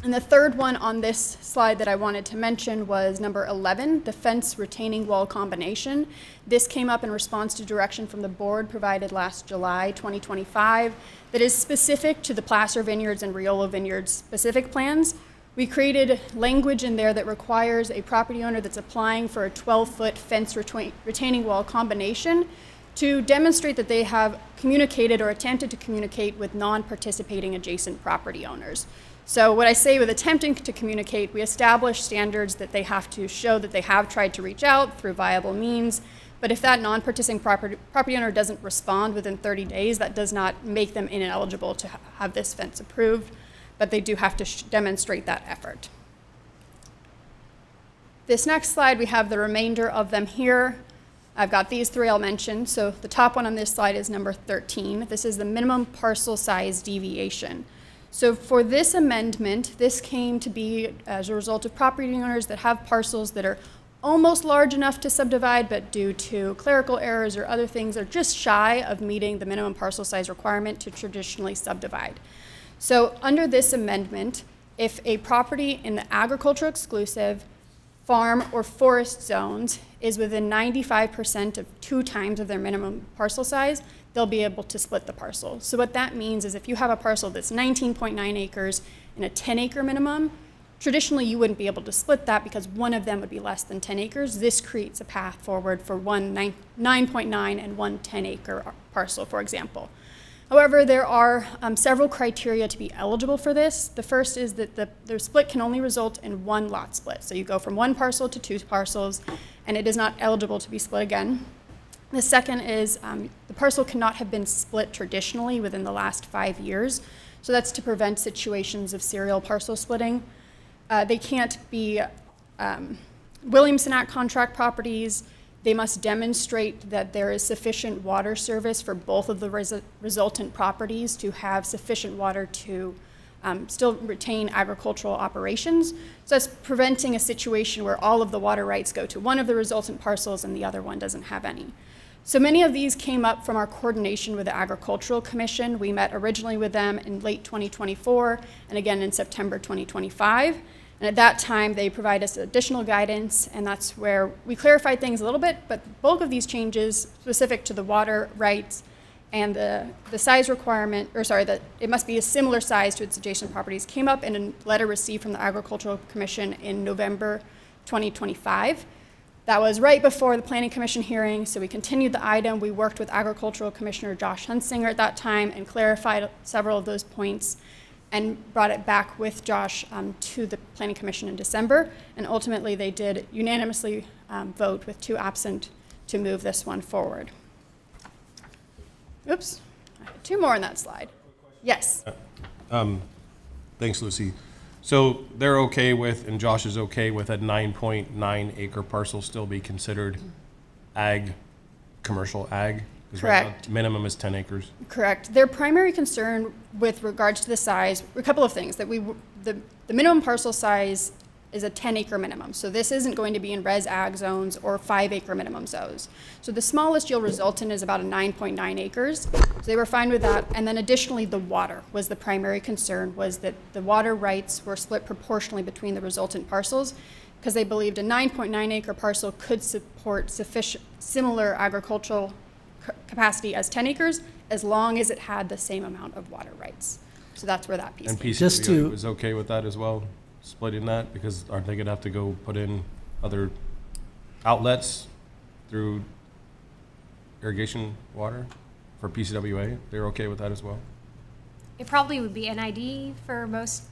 And the third one on this slide that I wanted to mention was number 11, the fence retaining wall combination. This came up in response to direction from the board provided last July 2025 that is specific to the Placer Vineyards and Riolo Vineyards specific plans. We created language in there that requires a property owner that's applying for a 12-foot fence retaining wall combination to demonstrate that they have communicated or attempted to communicate with non-participating adjacent property owners. So what I say with attempting to communicate, we establish standards that they have to show that they have tried to reach out through viable means. But if that non-participating property owner doesn't respond within 30 days, that does not make them ineligible to have this fence approved. But they do have to demonstrate that effort. This next slide, we have the remainder of them here. I've got these 3 I'll mention. So the top one on this slide is number 13. This is the minimum parcel size deviation. So for this amendment, this came to be as a result of property owners that have parcels that are almost large enough to subdivide, but due to clerical errors or other things are just shy of meeting the minimum parcel size requirement to traditionally subdivide. So under this amendment, if a property in the agricultural exclusive, farm, or forest zones is within 95% of 2 times of their minimum parcel size, they'll be able to split the parcel. So what that means is if you have a parcel that's 19.9 acres and a 10-acre minimum, traditionally you wouldn't be able to split that because one of them would be less than 10 acres. This creates a path forward for one 9.9 and one 10-acre parcel, for example. However, there are several criteria to be eligible for this. The first is that the split can only result in 1 lot split. So you go from 1 parcel to 2 parcels, and it is not eligible to be split again. The second is the parcel cannot have been split traditionally within the last 5 years. So that's to prevent situations of serial parcel splitting. They can't be Williamson Act contract properties. They must demonstrate that there is sufficient water service for both of the resultant properties to have sufficient water to still retain agricultural operations. So that's preventing a situation where all of the water rights go to one of the resultant parcels and the other one doesn't have any. So many of these came up from our coordination with the Agricultural Commission. We met originally with them in late 2024 and again in September 2025. And at that time, they provide us additional guidance, and that's where we clarified things a little bit, but the bulk of these changes specific to the water rights and the size requirement, that it must be a similar size to its adjacent properties, came up in a letter received from the Agricultural Commission in November 2025. That was right before the Planning Commission hearing, so we continued the item. We worked with Agricultural Commissioner Josh Hunsinger at that time and clarified several of those points and brought it back with Josh to the Planning Commission in December. And ultimately, they did unanimously vote with 2 absent to move this one forward. Oops, I had 2 more on that slide. Yes. Thanks, Lucy. So they're okay with, and Josh is okay with, a 9.9 acre parcel still be considered ag, commercial ag? 'Cause right now, Correct. minimum is 10 acres. Correct. Their primary concern with regards to the size, a couple of things, that the minimum parcel size is a 10-acre minimum. So this isn't going to be in res ag zones or 5-acre minimum zones. So the smallest you'll result in is about a 9.9 acres. So they were fine with that. And then additionally, the water was the primary concern, was that the water rights were split proportionally between the resultant parcels, because they believed a 9.9 acre parcel could support similar agricultural capacity as 10 acres, as long as it had the same amount of water rights. So that's where that piece And came. PCW is okay with that as well, splitting that, because aren't they gonna have to go put in other outlets through irrigation water for PCWA? They're okay with that as well? It probably would be NID for most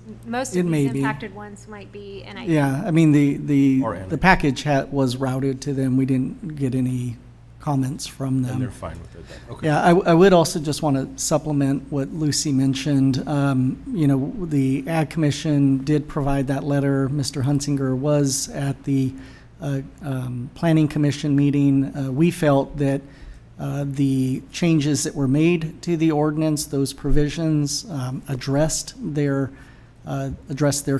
It of may these be. impacted ones might be NID. Yeah, I mean, Or the Anna. package was routed to them. We didn't get any comments from them. And they're fine with it then, okay. Yeah, I would also just want to supplement what Lucy mentioned. You know, the Ag Commission did provide that letter. Mr. Hunsinger was at the Planning Commission meeting. We felt that the changes that were made to the ordinance, those provisions, addressed their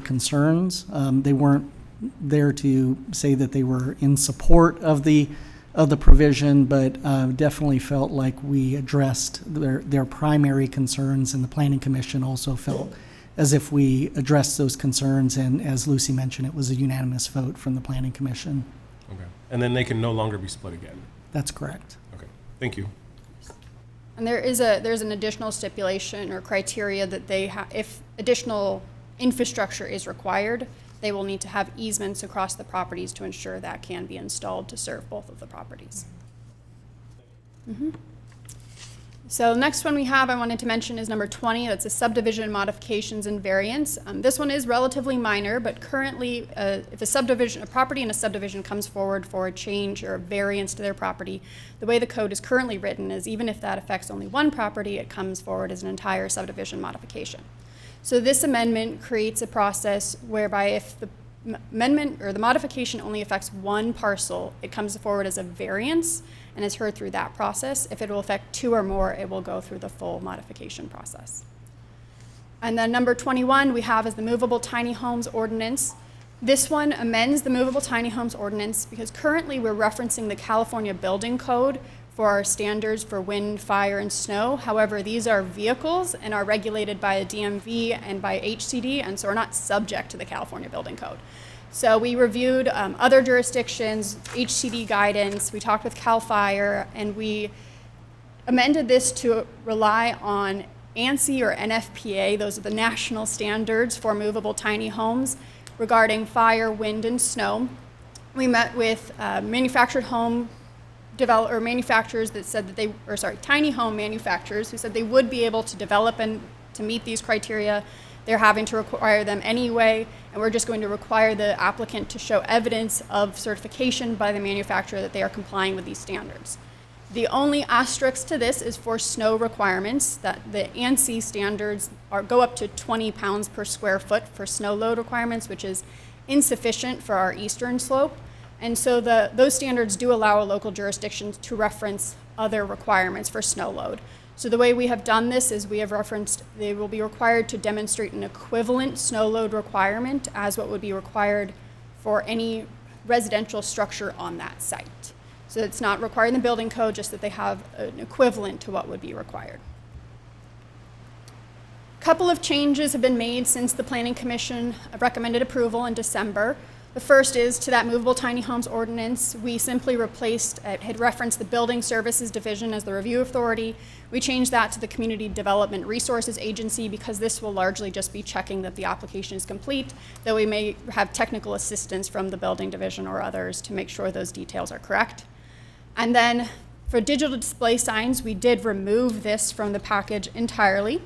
concerns. They weren't there to say that they were in support of the provision, but definitely felt like we addressed their primary concerns, and the Planning Commission also felt as if we addressed those concerns, and as Lucy mentioned, it was a unanimous vote from the Planning Commission. Okay. And then they can no longer be split again? That's correct. Okay, thank you. And there's an additional stipulation or criteria that if additional infrastructure is required, they will need to have easements across the properties to ensure that can be installed to serve both of the properties. So the next one we have I wanted to mention is number 20. That's a subdivision modifications and variance. This one is relatively minor, but currently if a property in a subdivision comes forward for a change or a variance to their property, the way the code is currently written is even if that affects only one property, it comes forward as an entire subdivision modification. So this amendment creates a process whereby if the amendment or the modification only affects one parcel, it comes forward as a variance and is heard through that process. If it will affect 2 or more, it will go through the full modification process. And then number 21 we have is the movable tiny homes ordinance. This one amends the movable tiny homes ordinance because currently we're referencing the California Building Code for our standards for wind, fire, and snow. However, these are vehicles and are regulated by a DMV and by HCD, and so are not subject to the California Building Code. So we reviewed other jurisdictions, HCD guidance, we talked with CAL FIRE, and we amended this to rely on ANSI or NFPA. Those are the national standards for movable tiny homes regarding fire, wind, and snow. We met with manufactured home manufacturers that said that tiny home manufacturers who said they would be able to develop and to meet these criteria. They're having to require them anyway, and we're just going to require the applicant to show evidence of certification by the manufacturer that they are complying with these standards. The only asterisk to this is for snow requirements, that the ANSI standards go up to 20 pounds per square foot for snow load requirements, which is insufficient for our eastern slope. And so those standards do allow a local jurisdiction to reference other requirements for snow load. So the way we have done this is we have referenced they will be required to demonstrate an equivalent snow load requirement as what would be required for any residential structure on that site. So it's not required in the building code, just that they have an equivalent to what would be required. A couple of changes have been made since the Planning Commission recommended approval in December. The first is to that movable tiny homes ordinance. We simply replaced, it had referenced the Building Services Division as the review authority. We changed that to the Community Development Resources Agency because this will largely just be checking that the application is complete, though we may have technical assistance from the Building Division or others to make sure those details are correct. And then for digital display signs, we did remove this from the package entirely.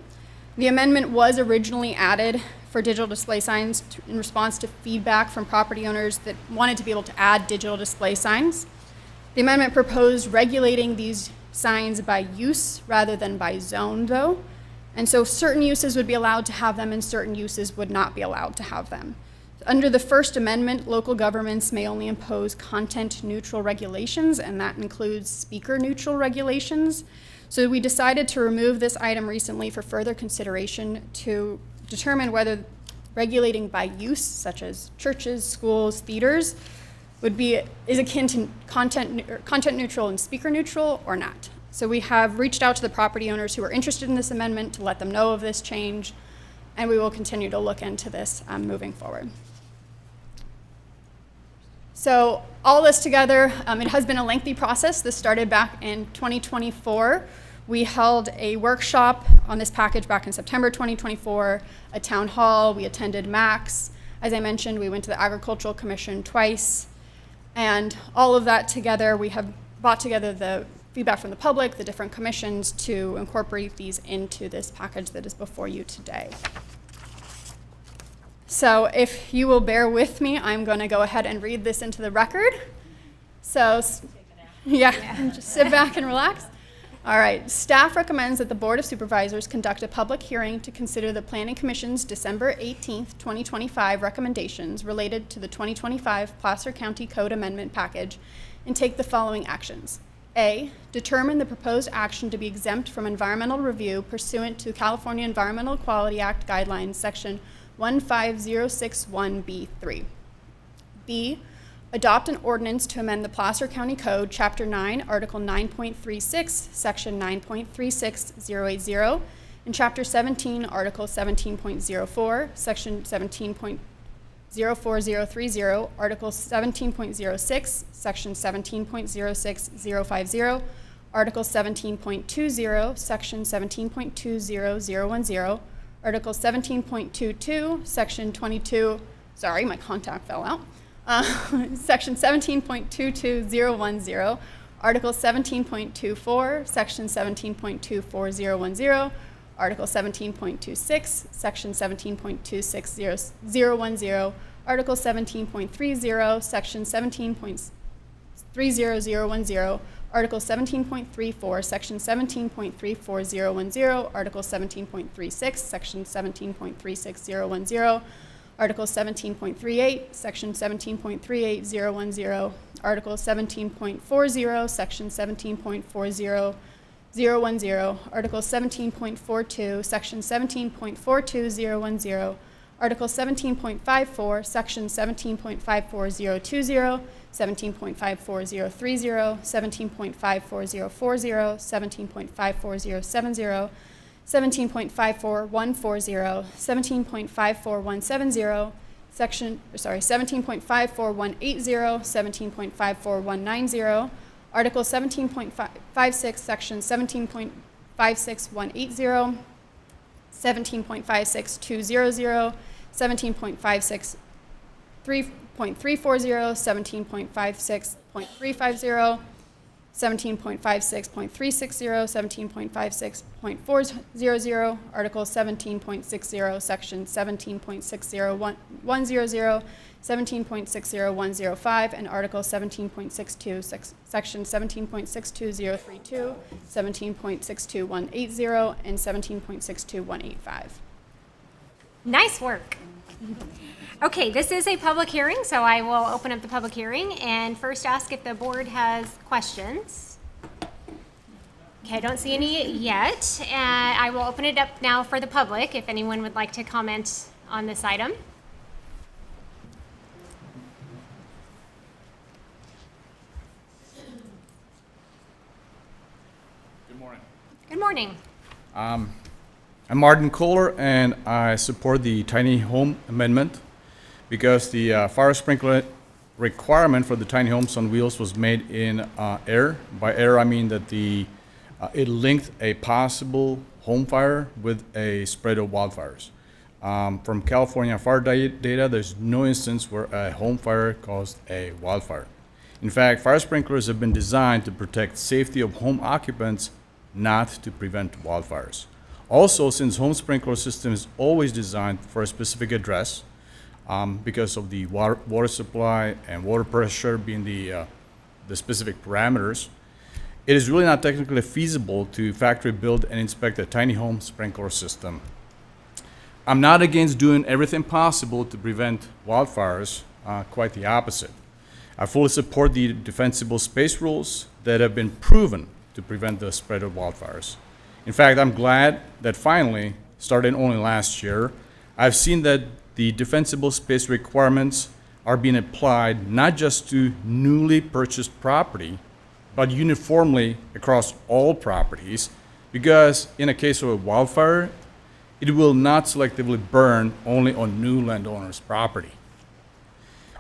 The amendment was originally added for digital display signs in response to feedback from property owners that wanted to be able to add digital display signs. The amendment proposed regulating these signs by use rather than by zone, though. And so certain uses would be allowed to have them and certain uses would not be allowed to have them. Under the First Amendment, local governments may only impose content-neutral regulations, and that includes speaker-neutral regulations. So we decided to remove this item recently for further consideration to determine whether regulating by use, such as churches, schools, theaters, is akin to content neutral and speaker neutral or not. So we have reached out to the property owners who are interested in this amendment to let them know of this change, and we will continue to look into this moving forward. So all this together, it has been a lengthy process. This started back in 2024. We held a workshop on this package back in September 2024, a town hall. We attended MAX. As I mentioned, we went to the Agricultural Commission twice. And all of that together, we have brought together the feedback from the public, the different commissions, to incorporate these into this package that is before you today. So if you will bear with me, I'm going to go ahead and read this into the record. So, yeah, just sit back and relax. All right, staff recommends that the Board of Supervisors conduct a public hearing to consider the Planning Commission's December 18th, 2025 recommendations related to the 2025 Placer County Code Amendment Package and take the following actions. A, determine the proposed action to be exempt from environmental review pursuant to California Environmental Quality Act Guidelines, Section 15061B3. B, adopt an ordinance to amend the Placer County Code, Chapter 9, Article 9.36, Section 9.36080, and Chapter 17, Article 17.04, Section 17.04030, Article 17.06, Section 17.06050, Article 17.20, Section 17.20010, Article 17.22, Section 22, sorry, my contact fell out. Section 17.22010, Article 17.24, Section 17.24010, Article 17.26, Section 17.26010, Article 17.30, Section 17.30010, Article 17.34, Section 17.34010, Article 17.36, Section 17.36010, Article 17.38, Section 17.38010, Article 17.40, Section 17.40010, Article 17.42, Section 17.42010, Article 17.54, Section 17.54020, 17.54030, 17.54040, 17.54070, 17.54140, 17.54170, Section 17.54180, 17.54190, Article 17.56, Section 17.56180, 17.56200, 17.563.340, 17.56.350, 17.56.360, 17.56.400, Article 17.60, Section 17.60100, 17.60105, and Article 17.62, Section 17.62032, 17.62180, and 17.62185. Nice work. Okay, this is a public hearing, so I will open up the public hearing and first ask if the board has questions. Okay, I don't see any yet. I will open it up now for the public if anyone would like to comment on this item. Good morning. Good morning. I'm Martin Kohler, and I support the tiny home amendment because the fire sprinkler requirement for the tiny homes on wheels was made in error. By error, I mean that it linked a possible home fire with a spread of wildfires. From California fire data, there's no instance where a home fire caused a wildfire. In fact, fire sprinklers have been designed to protect safety of home occupants, not to prevent wildfires. Also, since home sprinkler system is always designed for a specific address, because of the water supply and water pressure being the specific parameters, it is really not technically feasible to factory build and inspect a tiny home sprinkler system. I'm not against doing everything possible to prevent wildfires, quite the opposite. I fully support the defensible space rules that have been proven to prevent the spread of wildfires. In fact, I'm glad that finally, starting only last year, I've seen that the defensible space requirements are being applied not just to newly purchased property, but uniformly across all properties, because in a case of a wildfire, it will not selectively burn only on new landowners' property.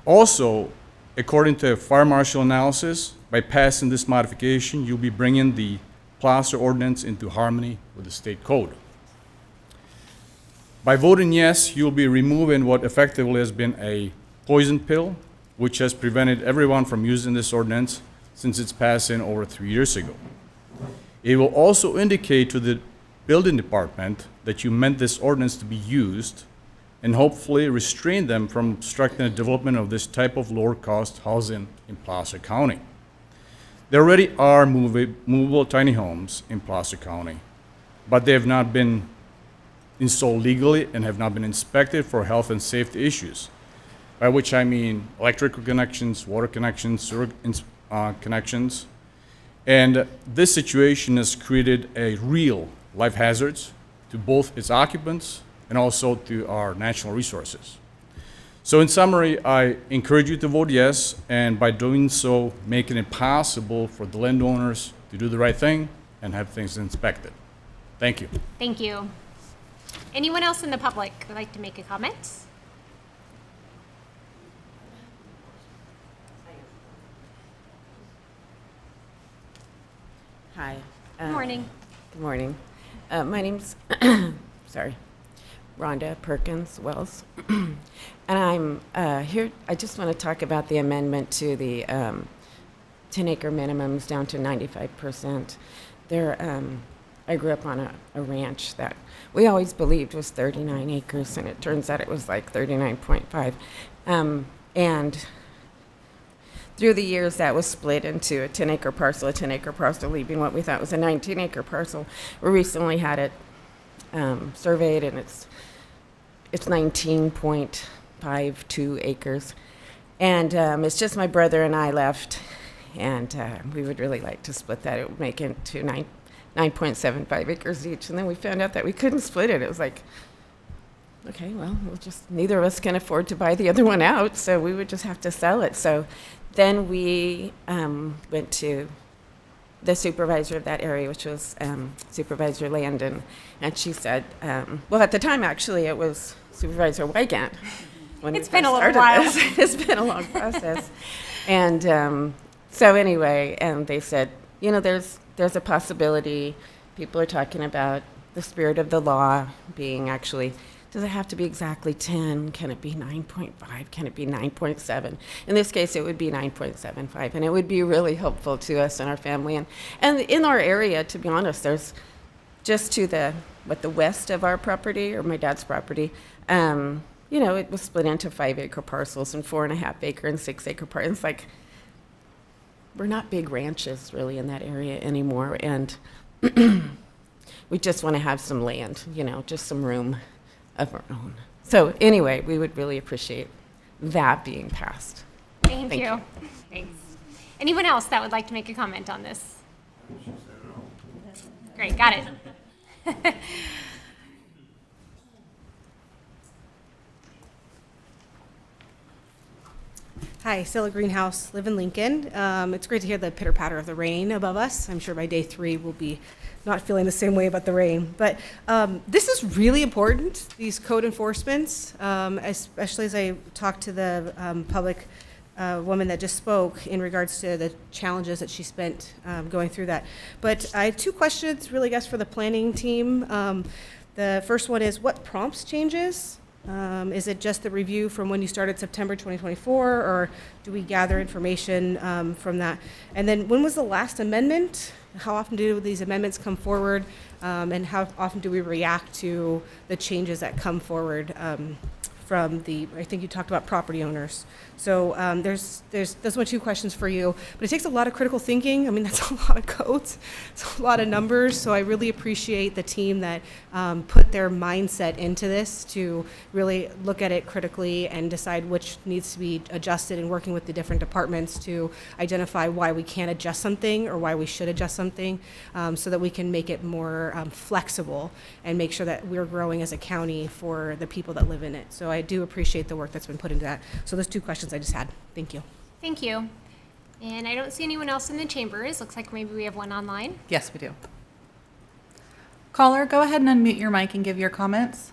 Also, according to a fire marshal analysis, by passing this modification, you'll be bringing the Placer ordinance into harmony with the state code. By voting yes, you'll be removing what effectively has been a poison pill, which has prevented everyone from using this ordinance since its passing over 3 years ago. It will also indicate to the building department that you meant this ordinance to be used and hopefully restrain them from obstructing the development of this type of lower cost housing in Placer County. There already are movable tiny homes in Placer County, but they have not been installed legally and have not been inspected for health and safety issues, by which I mean electrical connections, water connections, sewer connections. And this situation has created a real life hazards to both its occupants and also to our natural resources. So in summary, I encourage you to vote yes, and by doing so, making it possible for the landowners to do the right thing and have things inspected. Thank you. Thank you. Anyone else in the public would like to make a comment? Hi. Good morning. Good morning. My name's, sorry, Rhonda Perkins Wells. And I'm here, I just want to talk about the amendment to the 10-acre minimums down to 95%. I grew up on a ranch that we always believed was 39 acres, and it turns out it was like 39.5. And through the years, that was split into a 10-acre parcel, leaving what we thought was a 19-acre parcel. We recently had it surveyed, and it's 19.52 acres. And it's just my brother and I left, and we would really like to split that. It would make it to 9.75 acres each. And then we found out that we couldn't split it. It was like, okay, well, neither of us can afford to buy the other one out, so we would just have to sell it. So then we went to the supervisor of that area, which was Supervisor Landon, and she said, well, at the time, actually, it was Supervisor Wygant. It's been a little while. It's been a long process. And so anyway, and they said, you know, there's a possibility, people are talking about the spirit of the law being actually does it have to be exactly 10? Can it be 9.5? Can it be 9.7? In this case, it would be 9.75, and it would be really helpful to us and our family. And in our area, to be honest, there's just to the west of our property, or my dad's property, it was split into 5-acre parcels and 4.5-acre and 6-acre parcels. It's like, we're not big ranches really in that area anymore, and we just want to have some land, just some room of our own. So anyway, we would really appreciate that being passed. Thank you. Thanks. Anyone else that would like to make a comment on this? Great, got it. Hi, Stella Greenhouse, live in Lincoln. It's great to hear the pitter patter of the rain above us. I'm sure by day 3 we'll be not feeling the same way about the rain. But this is really important, these code enforcements, especially as I talked to the public woman that just spoke in regards to the challenges that she spent going through that. But I have 2 questions, really, I guess, for the planning team. The first one is, what prompts changes? Is it just the review from when you started September 2024, or do we gather information from that? And then when was the last amendment? How often do these amendments come forward? And how often do we react to the changes that come forward from I think you talked about property owners. So those are 2 questions for you, but it takes a lot of critical thinking. I mean, that's a lot of codes, it's a lot of numbers. So I really appreciate the team that put their mindset into this to really look at it critically and decide which needs to be adjusted, and working with the different departments to identify why we can't adjust something or why we should adjust something, so that we can make it more flexible and make sure that we're growing as a county for the people that live in it. So I do appreciate the work that's been put into that. So those 2 questions I just had. Thank you. Thank you. And I don't see anyone else in the chambers. Looks like maybe we have one online. Yes, we do. Caller, go ahead and unmute your mic and give your comments.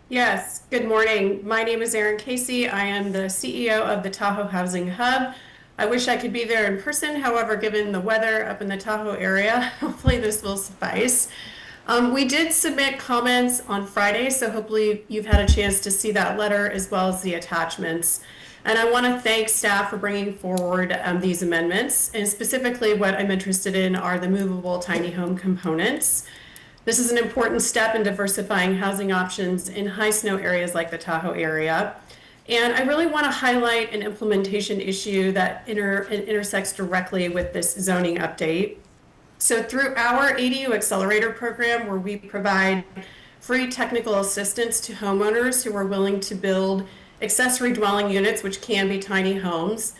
Yes, good morning. My name is Erin Casey. I am the CEO of the Tahoe Housing Hub. I wish I could be there in person. However, given the weather up in the Tahoe area, hopefully this will suffice. We did submit comments on Friday, so hopefully you've had a chance to see that letter as well as the attachments. And I want to thank staff for bringing forward these amendments. And specifically what I'm interested in are the movable tiny home components. This is an important step in diversifying housing options in high snow areas like the Tahoe area. And I really want to highlight an implementation issue that intersects directly with this zoning update. So through our ADU Accelerator program, where we provide free technical assistance to homeowners who are willing to build accessory dwelling units, which can be tiny homes,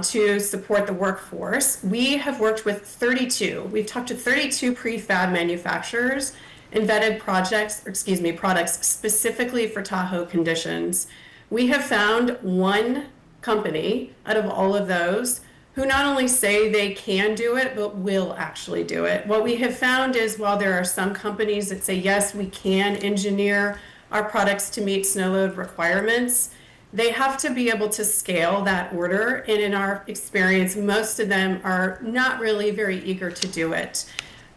to support the workforce, we have worked with 32. We've talked to 32 prefab manufacturers and vetted products specifically for Tahoe conditions. We have found one company out of all of those who not only say they can do it, but will actually do it. What we have found is, while there are some companies that say, yes, we can engineer our products to meet snow load requirements, they have to be able to scale that order. And in our experience, most of them are not really very eager to do it.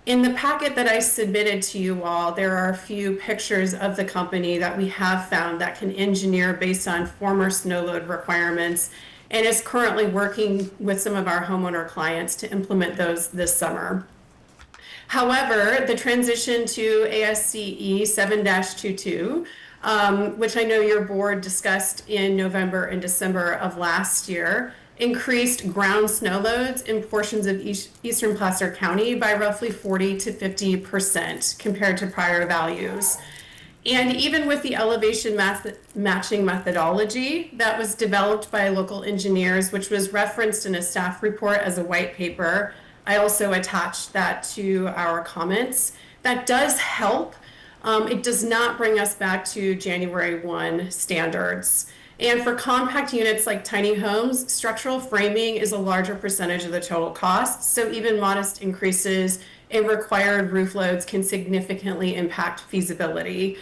In the packet that I submitted to you all, there are a few pictures of the company that we have found that can engineer based on former snow load requirements, and is currently working with some of our homeowner clients to implement those this summer. However, the transition to ASCE 7-22, which I know your board discussed in November and December of last year, increased ground snow loads in portions of eastern Placer County by roughly 40 to 50% compared to prior values. And even with the elevation matching methodology that was developed by local engineers, which was referenced in a staff report as a white paper, I also attached that to our comments. That does help. It does not bring us back to January 1 standards. And for compact units like tiny homes, structural framing is a larger percentage of the total cost. So even modest increases in required roof loads can significantly impact feasibility.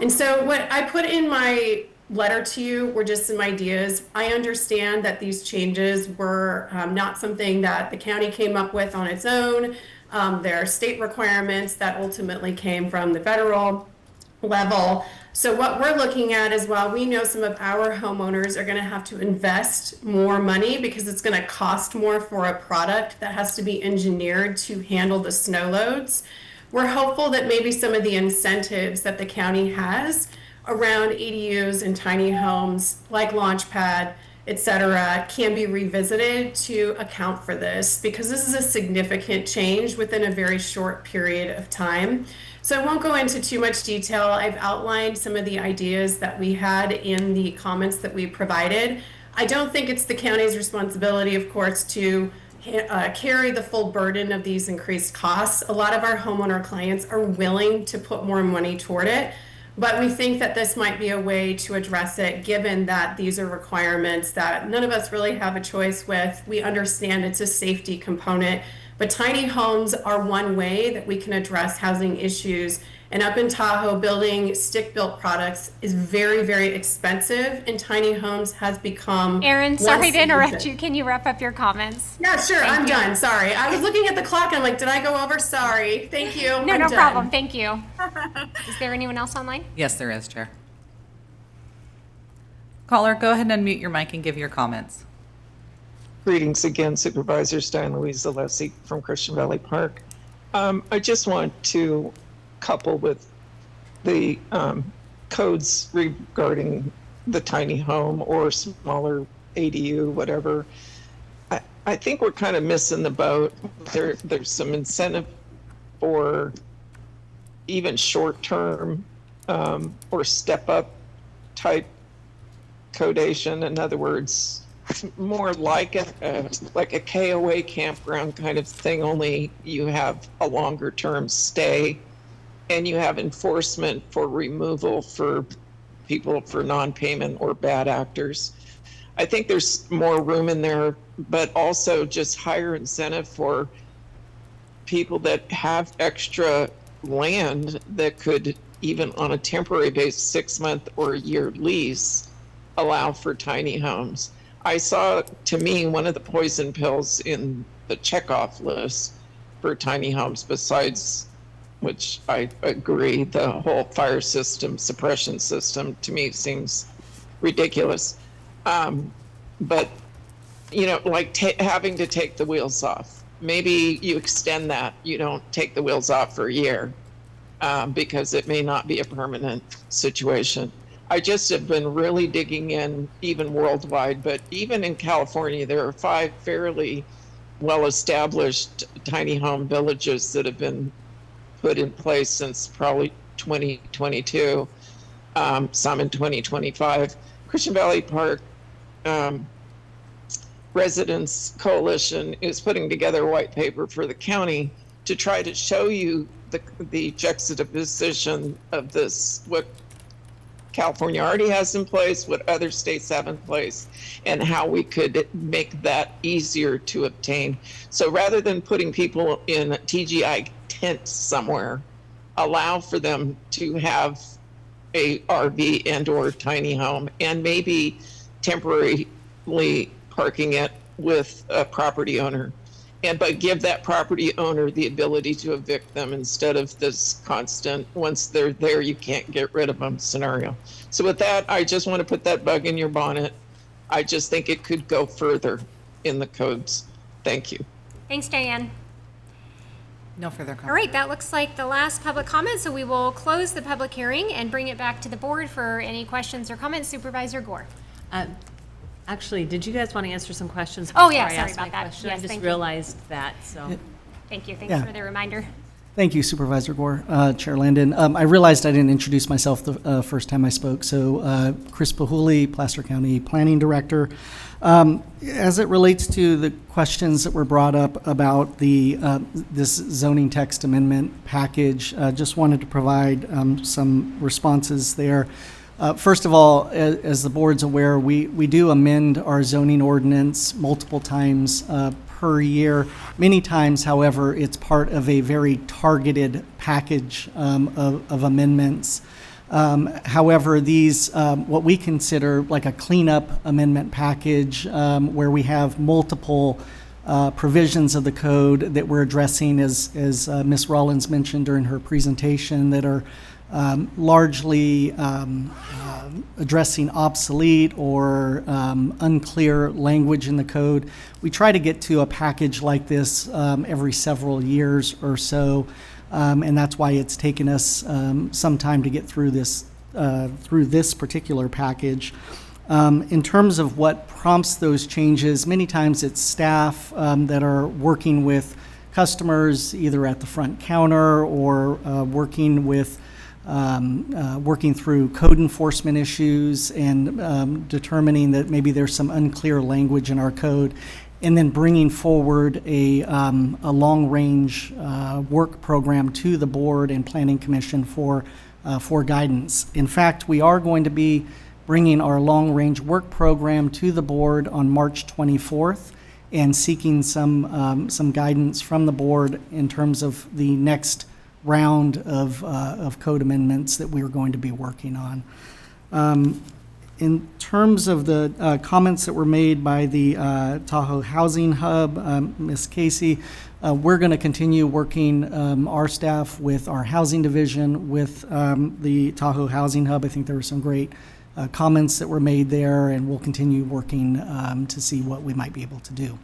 And so what I put in my letter to you were just some ideas. I understand that these changes were not something that the county came up with on its own. There are state requirements that ultimately came from the federal level. So what we're looking at is, while we know some of our homeowners are going to have to invest more money because it's going to cost more for a product that has to be engineered to handle the snow loads, we're hopeful that maybe some of the incentives that the county has around ADUs and tiny homes, like Launchpad, et cetera, can be revisited to account for this, because this is a significant change within a very short period of time. So I won't go into too much detail. I've outlined some of the ideas that we had in the comments that we provided. I don't think it's the county's responsibility, of course, to carry the full burden of these increased costs. A lot of our homeowner clients are willing to put more money toward it, but we think that this might be a way to address it, given that these are requirements that none of us really have a choice with. We understand it's a safety component, but tiny homes are one way that we can address housing issues. And up in Tahoe, building stick-built products is very, very expensive, and tiny homes has become... Erin, sorry to interrupt you. Can you wrap up your comments? Yeah, sure. Thank I'm you. done. Sorry. I was looking at the clock and I'm like, did I go over? Sorry. Thank you. No, I'm no done. problem. Thank you. Is there anyone else online? Yes, there is, Chair. Caller, go ahead and unmute your mic and give your comments. Greetings again, Supervisors. Diane Louise Alessi from Christian Valley Park. I just want to couple with the codes regarding the tiny home or smaller ADU, whatever. I think we're kind of missing the boat. There's some incentive for even short-term or step-up type codation. In other words, more like a KOA campground kind of thing, only you have a longer term stay and you have enforcement for removal for people for non-payment or bad actors. I think there's more room in there, but also just higher incentive for people that have extra land that could, even on a temporary basis, 6-month or a year lease, allow for tiny homes. I saw, to me, one of the poison pills in the checkoff list for tiny homes, besides, which I agree, the whole fire system, suppression system, to me seems ridiculous. But, you know, like having to take the wheels off. Maybe you extend that. You don't take the wheels off for a year because it may not be a permanent situation. I just have been really digging in, even worldwide, but even in California, there are 5 fairly well-established tiny home villages that have been put in place since probably 2022, some in 2025. Christian Valley Park Residents Coalition is putting together a white paper for the county to try to show you the juxtaposition of this, what California already has in place, what other states have in place, and how we could make that easier to obtain. So rather than putting people in TGI tents somewhere, allow for them to have a RV and or tiny home, and maybe temporarily parking it with a property owner. But give that property owner the ability to evict them instead of this constant, once they're there, you can't get rid of them scenario. So with that, I just want to put that bug in your bonnet. I just think it could go further in the codes. Thank you. Thanks, Diane. No further comments. All right, that looks like the last public comment, so we will close the public hearing and bring it back to the board for any questions or comments. Supervisor Gore. Actually, did you guys want to answer some questions? Oh, yeah, before I sorry ask my about that. question? Yes, I just thank you. realized that, so. Thank you. Thanks Yeah. for the reminder. Thank you, Supervisor Gore. Chair Landon, I realized I didn't introduce myself the first time I spoke. So Chris Pahuli, Placer County Planning Director. As it relates to the questions that were brought up about this zoning text amendment package, just wanted to provide some responses there. First of all, as the board's aware, we do amend our zoning ordinance multiple times per year. Many times, however, it's part of a very targeted package of amendments. However, these, what we consider like a cleanup amendment package, where we have multiple provisions of the code that we're addressing, as Ms. Rollins mentioned during her presentation, that are largely addressing obsolete or unclear language in the code. We try to get to a package like this every several years or so, and that's why it's taken us some time to get through this particular package. In terms of what prompts those changes, many times it's staff that are working with customers either at the front counter or working through code enforcement issues and determining that maybe there's some unclear language in our code, and then bringing forward a long-range work program to the board and planning commission for guidance. In fact, we are going to be bringing our long-range work program to the board on March 24th and seeking some guidance from the board in terms of the next round of code amendments that we're going to be working on. In terms of the comments that were made by the Tahoe Housing Hub, Ms. Casey, we're going to continue working, our staff with our housing division with the Tahoe Housing Hub. I think there were some great comments that were made there, and we'll continue working to see what we might be able to do.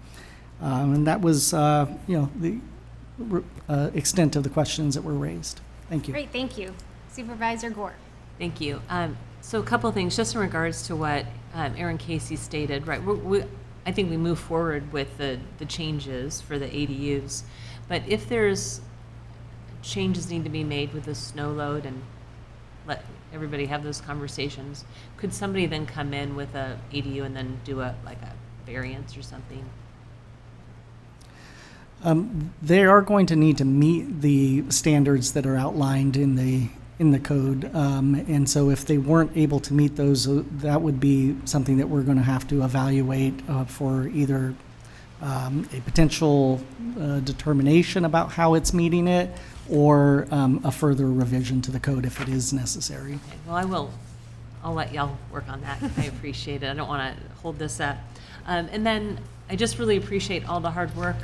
And that was, the extent of the questions that were raised. Thank you. Great, thank you. Supervisor Gore. Thank you. So a couple of things, just in regards to what Aaron Casey stated, right? I think we move forward with the changes for the ADUs, but if there's changes need to be made with the snow load and let everybody have those conversations, could somebody then come in with a ADU and then do a variance or something? They are going to need to meet the standards that are outlined in the code, and so if they weren't able to meet those, that would be something that we're going to have to evaluate for either a potential determination about how it's meeting it, or a further revision to the code if it is necessary. Okay, well, I'll let y'all work on that. I appreciate it. I don't want to hold this up. And then I just really appreciate all the hard work.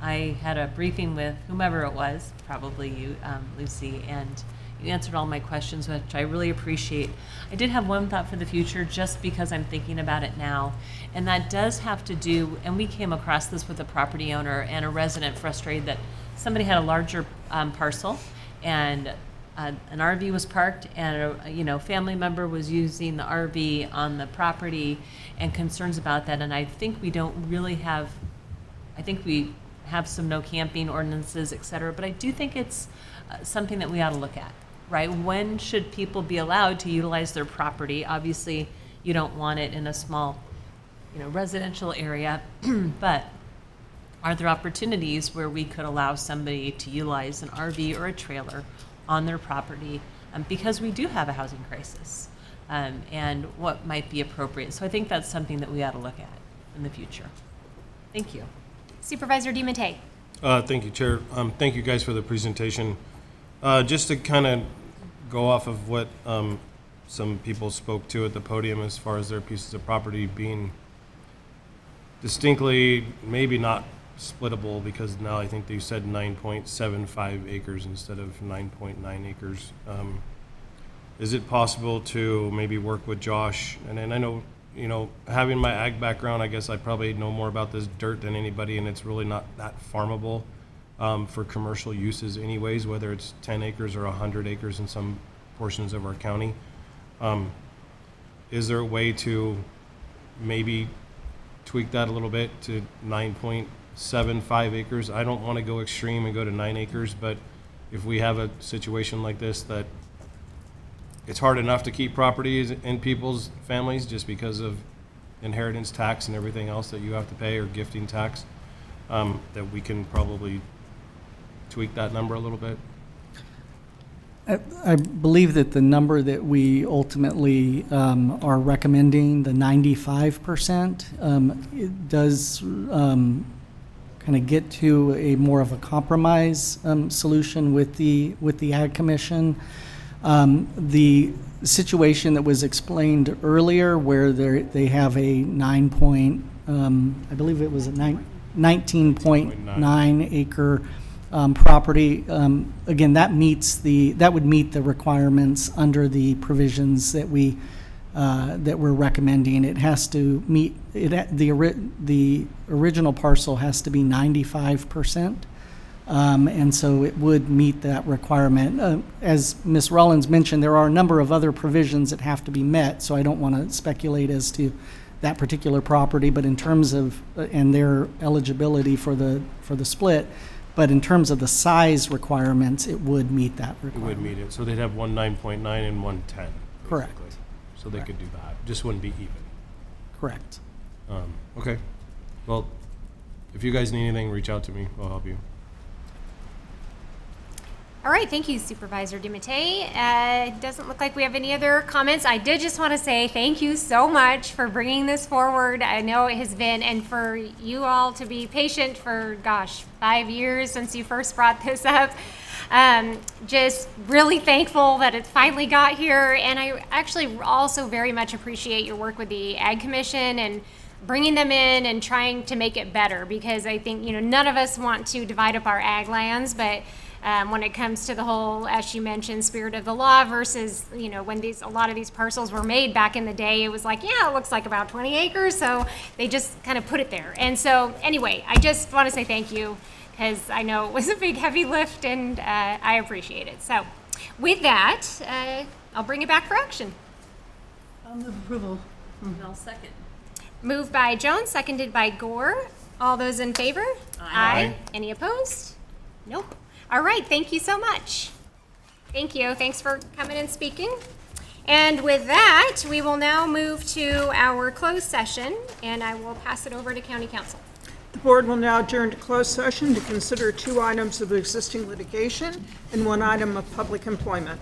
I had a briefing with whomever it was, probably you, Lucy, and you answered all my questions, which I really appreciate. I did have one thought for the future, just because I'm thinking about it now, and that does have to do, and we came across this with a property owner and a resident frustrated that somebody had a larger parcel, and an RV was parked, and a family member was using the RV on the property, and concerns about that. And I think we don't really have, I think we have some no camping ordinances, et cetera, but I do think it's something that we ought to look at, right? When should people be allowed to utilize their property? Obviously, you don't want it in a small, residential area, but are there opportunities where we could allow somebody to utilize an RV or a trailer on their property, because we do have a housing crisis, and what might be appropriate? So I think that's something that we ought to look at in the future. Thank you. Supervisor DiMattei. Thank you, Chair. Thank you guys for the presentation. Just to kind of go off of what some people spoke to at the podium as far as their pieces of property being distinctly maybe not splittable, because now I think they said 9.75 acres instead of 9.9 acres. Is it possible to maybe work with Josh? And I know, having my ag background, I guess I probably know more about this dirt than anybody, and it's really not that farmable for commercial uses anyways, whether it's 10 acres or 100 acres in some portions of our county. Is there a way to maybe tweak that a little bit to 9.75 acres? I don't want to go extreme and go to 9 acres, but if we have a situation like this that it's hard enough to keep properties in people's families just because of inheritance tax and everything else that you have to pay, or gifting tax, that we can probably tweak that number a little bit. I believe that the number that we ultimately are recommending, the 95%, it does kind of get to a more of a compromise solution with the Ag Commission. The situation that was explained earlier, where they have a 19.9 acre property, again, that would meet the requirements under the provisions that we're recommending. It has to meet, the original parcel has to be 95%. And so it would meet that requirement. As Ms. Rollins mentioned, there are a number of other provisions that have to be met, so I don't want to speculate as to that particular property, but in terms of, and their eligibility for the split, but in terms of the size requirements, it would meet that It requirement. would meet it. So they'd have one 9.9 and one 10. Correct. basically. So they could do that. Just wouldn't be even. Correct. Okay. Well, if you guys need anything, reach out to me. I'll help you. All right, thank you, Supervisor DeMatte. It doesn't look like we have any other comments. I did just want to say thank you so much for bringing this forward. I know it has been, and for you all to be patient for, gosh, 5 years since you first brought this up. Just really thankful that it finally got here, and I actually also very much appreciate your work with the Ag Commission and bringing them in and trying to make it better, because I think, none of us want to divide up our ag lands, but when it comes to the whole, as you mentioned, spirit of the law versus, when a lot of these parcels were made back in the day, it was like, yeah, it looks like about 20 acres, so they just kind of put it there. And so, anyway, I just want to say thank you, because I know it was a big, heavy lift, and I appreciate it. So, with that, I'll bring it back for action. I'll move approval. I'll second. Moved by Jones, seconded by Gore. All those in favor? Aye. Any opposed? Nope. All right, thank you so much. Thank you. Thanks for coming and speaking. And with that, we will now move to our closed session, and I will pass it over to County Council. The board will now adjourn to closed session to consider 2 items of existing litigation and 1 item of public employment.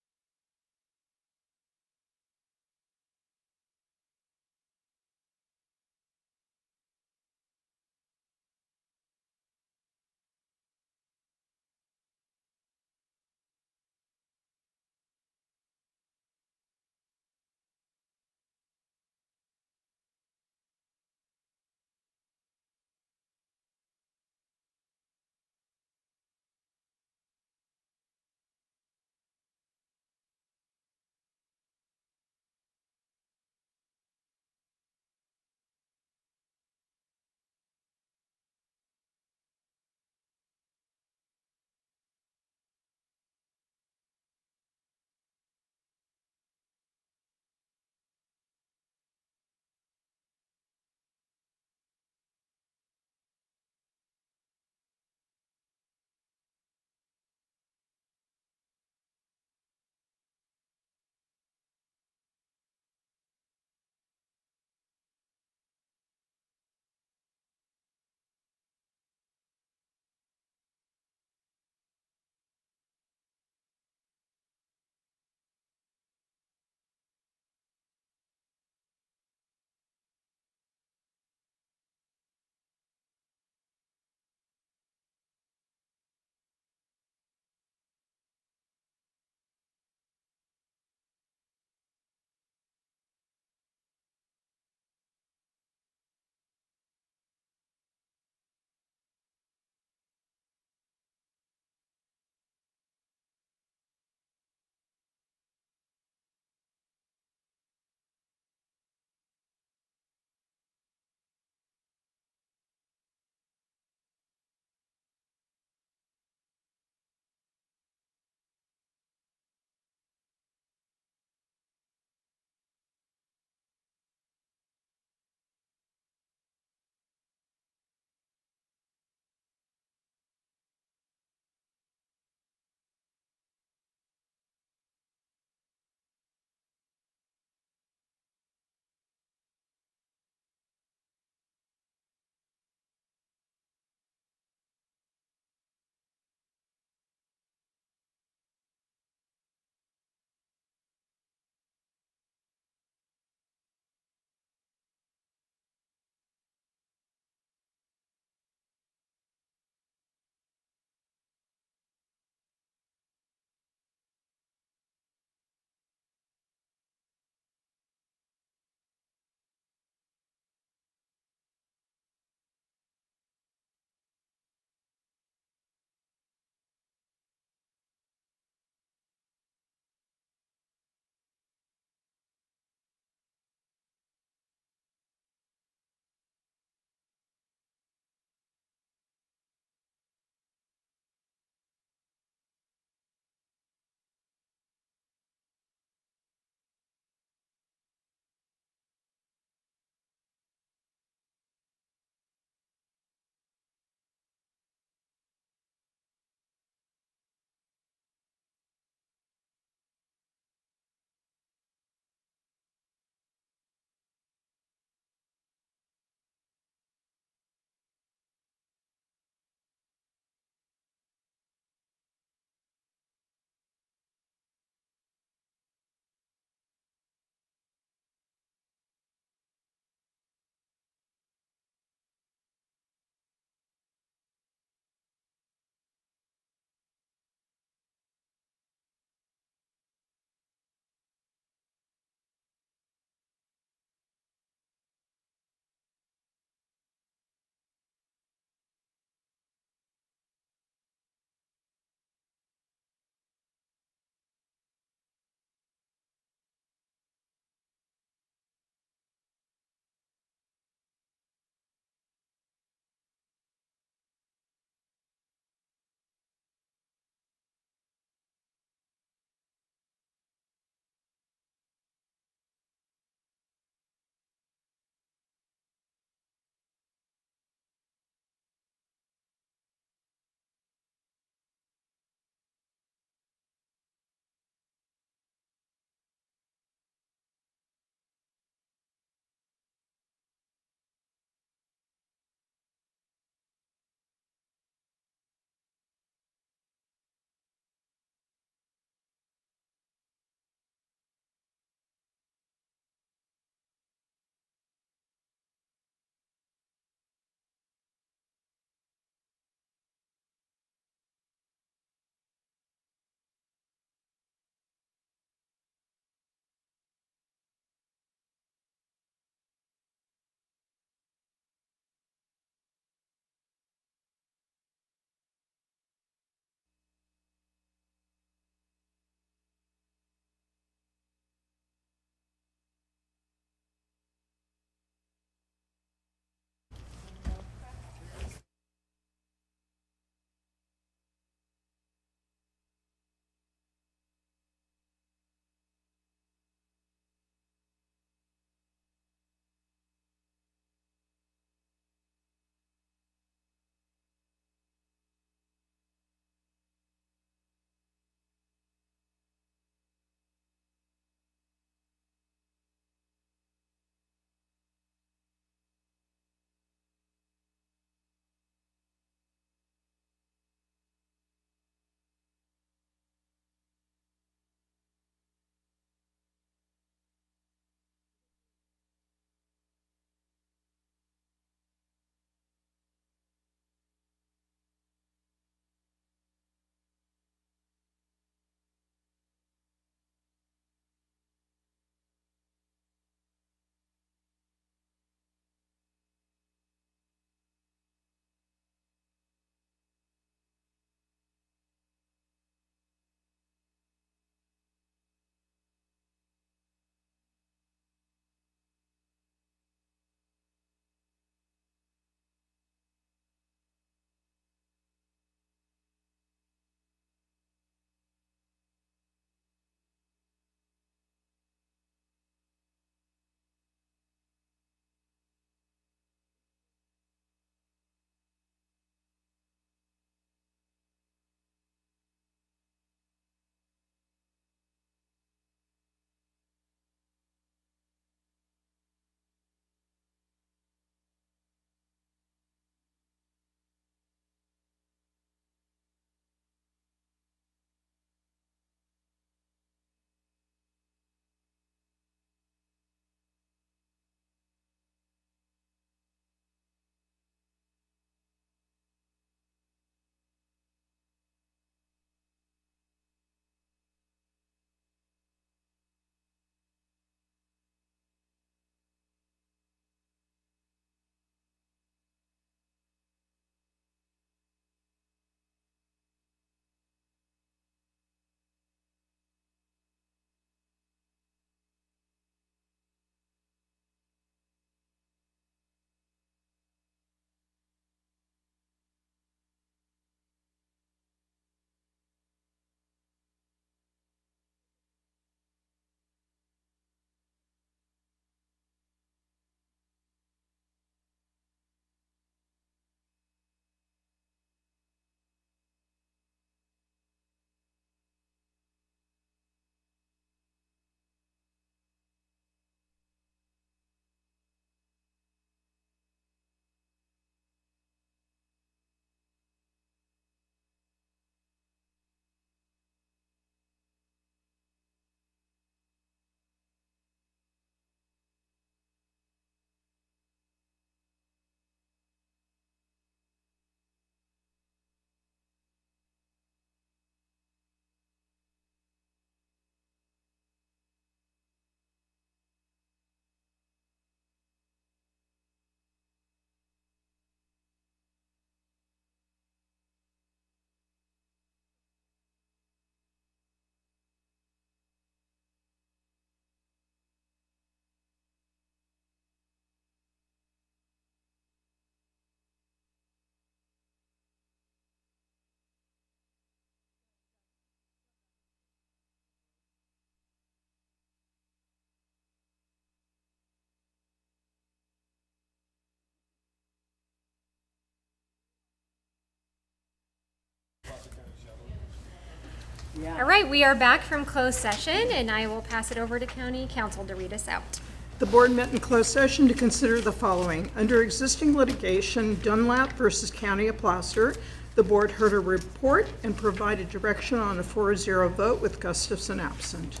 All right, we are back from closed session, and I will pass it over to County Council to read us out. The board met in closed session to consider the following. Under existing litigation, Dunlap versus County of Placer, the board heard a report and provided direction on a 4-0 vote with Gustafson absent.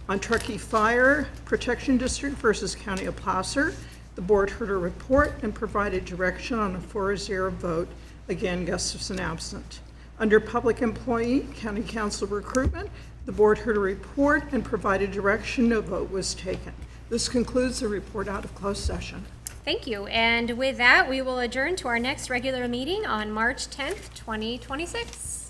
On Truckee Fire Protection District versus County of Placer, the board heard a report and provided direction on a 4-0 vote, again Gustafson absent. Under Public Employee County Council Recruitment, the board heard a report and provided direction. No vote was taken. This concludes the report out of closed session. Thank you. And with that, we will adjourn to our next regular meeting on March 10th, 2026.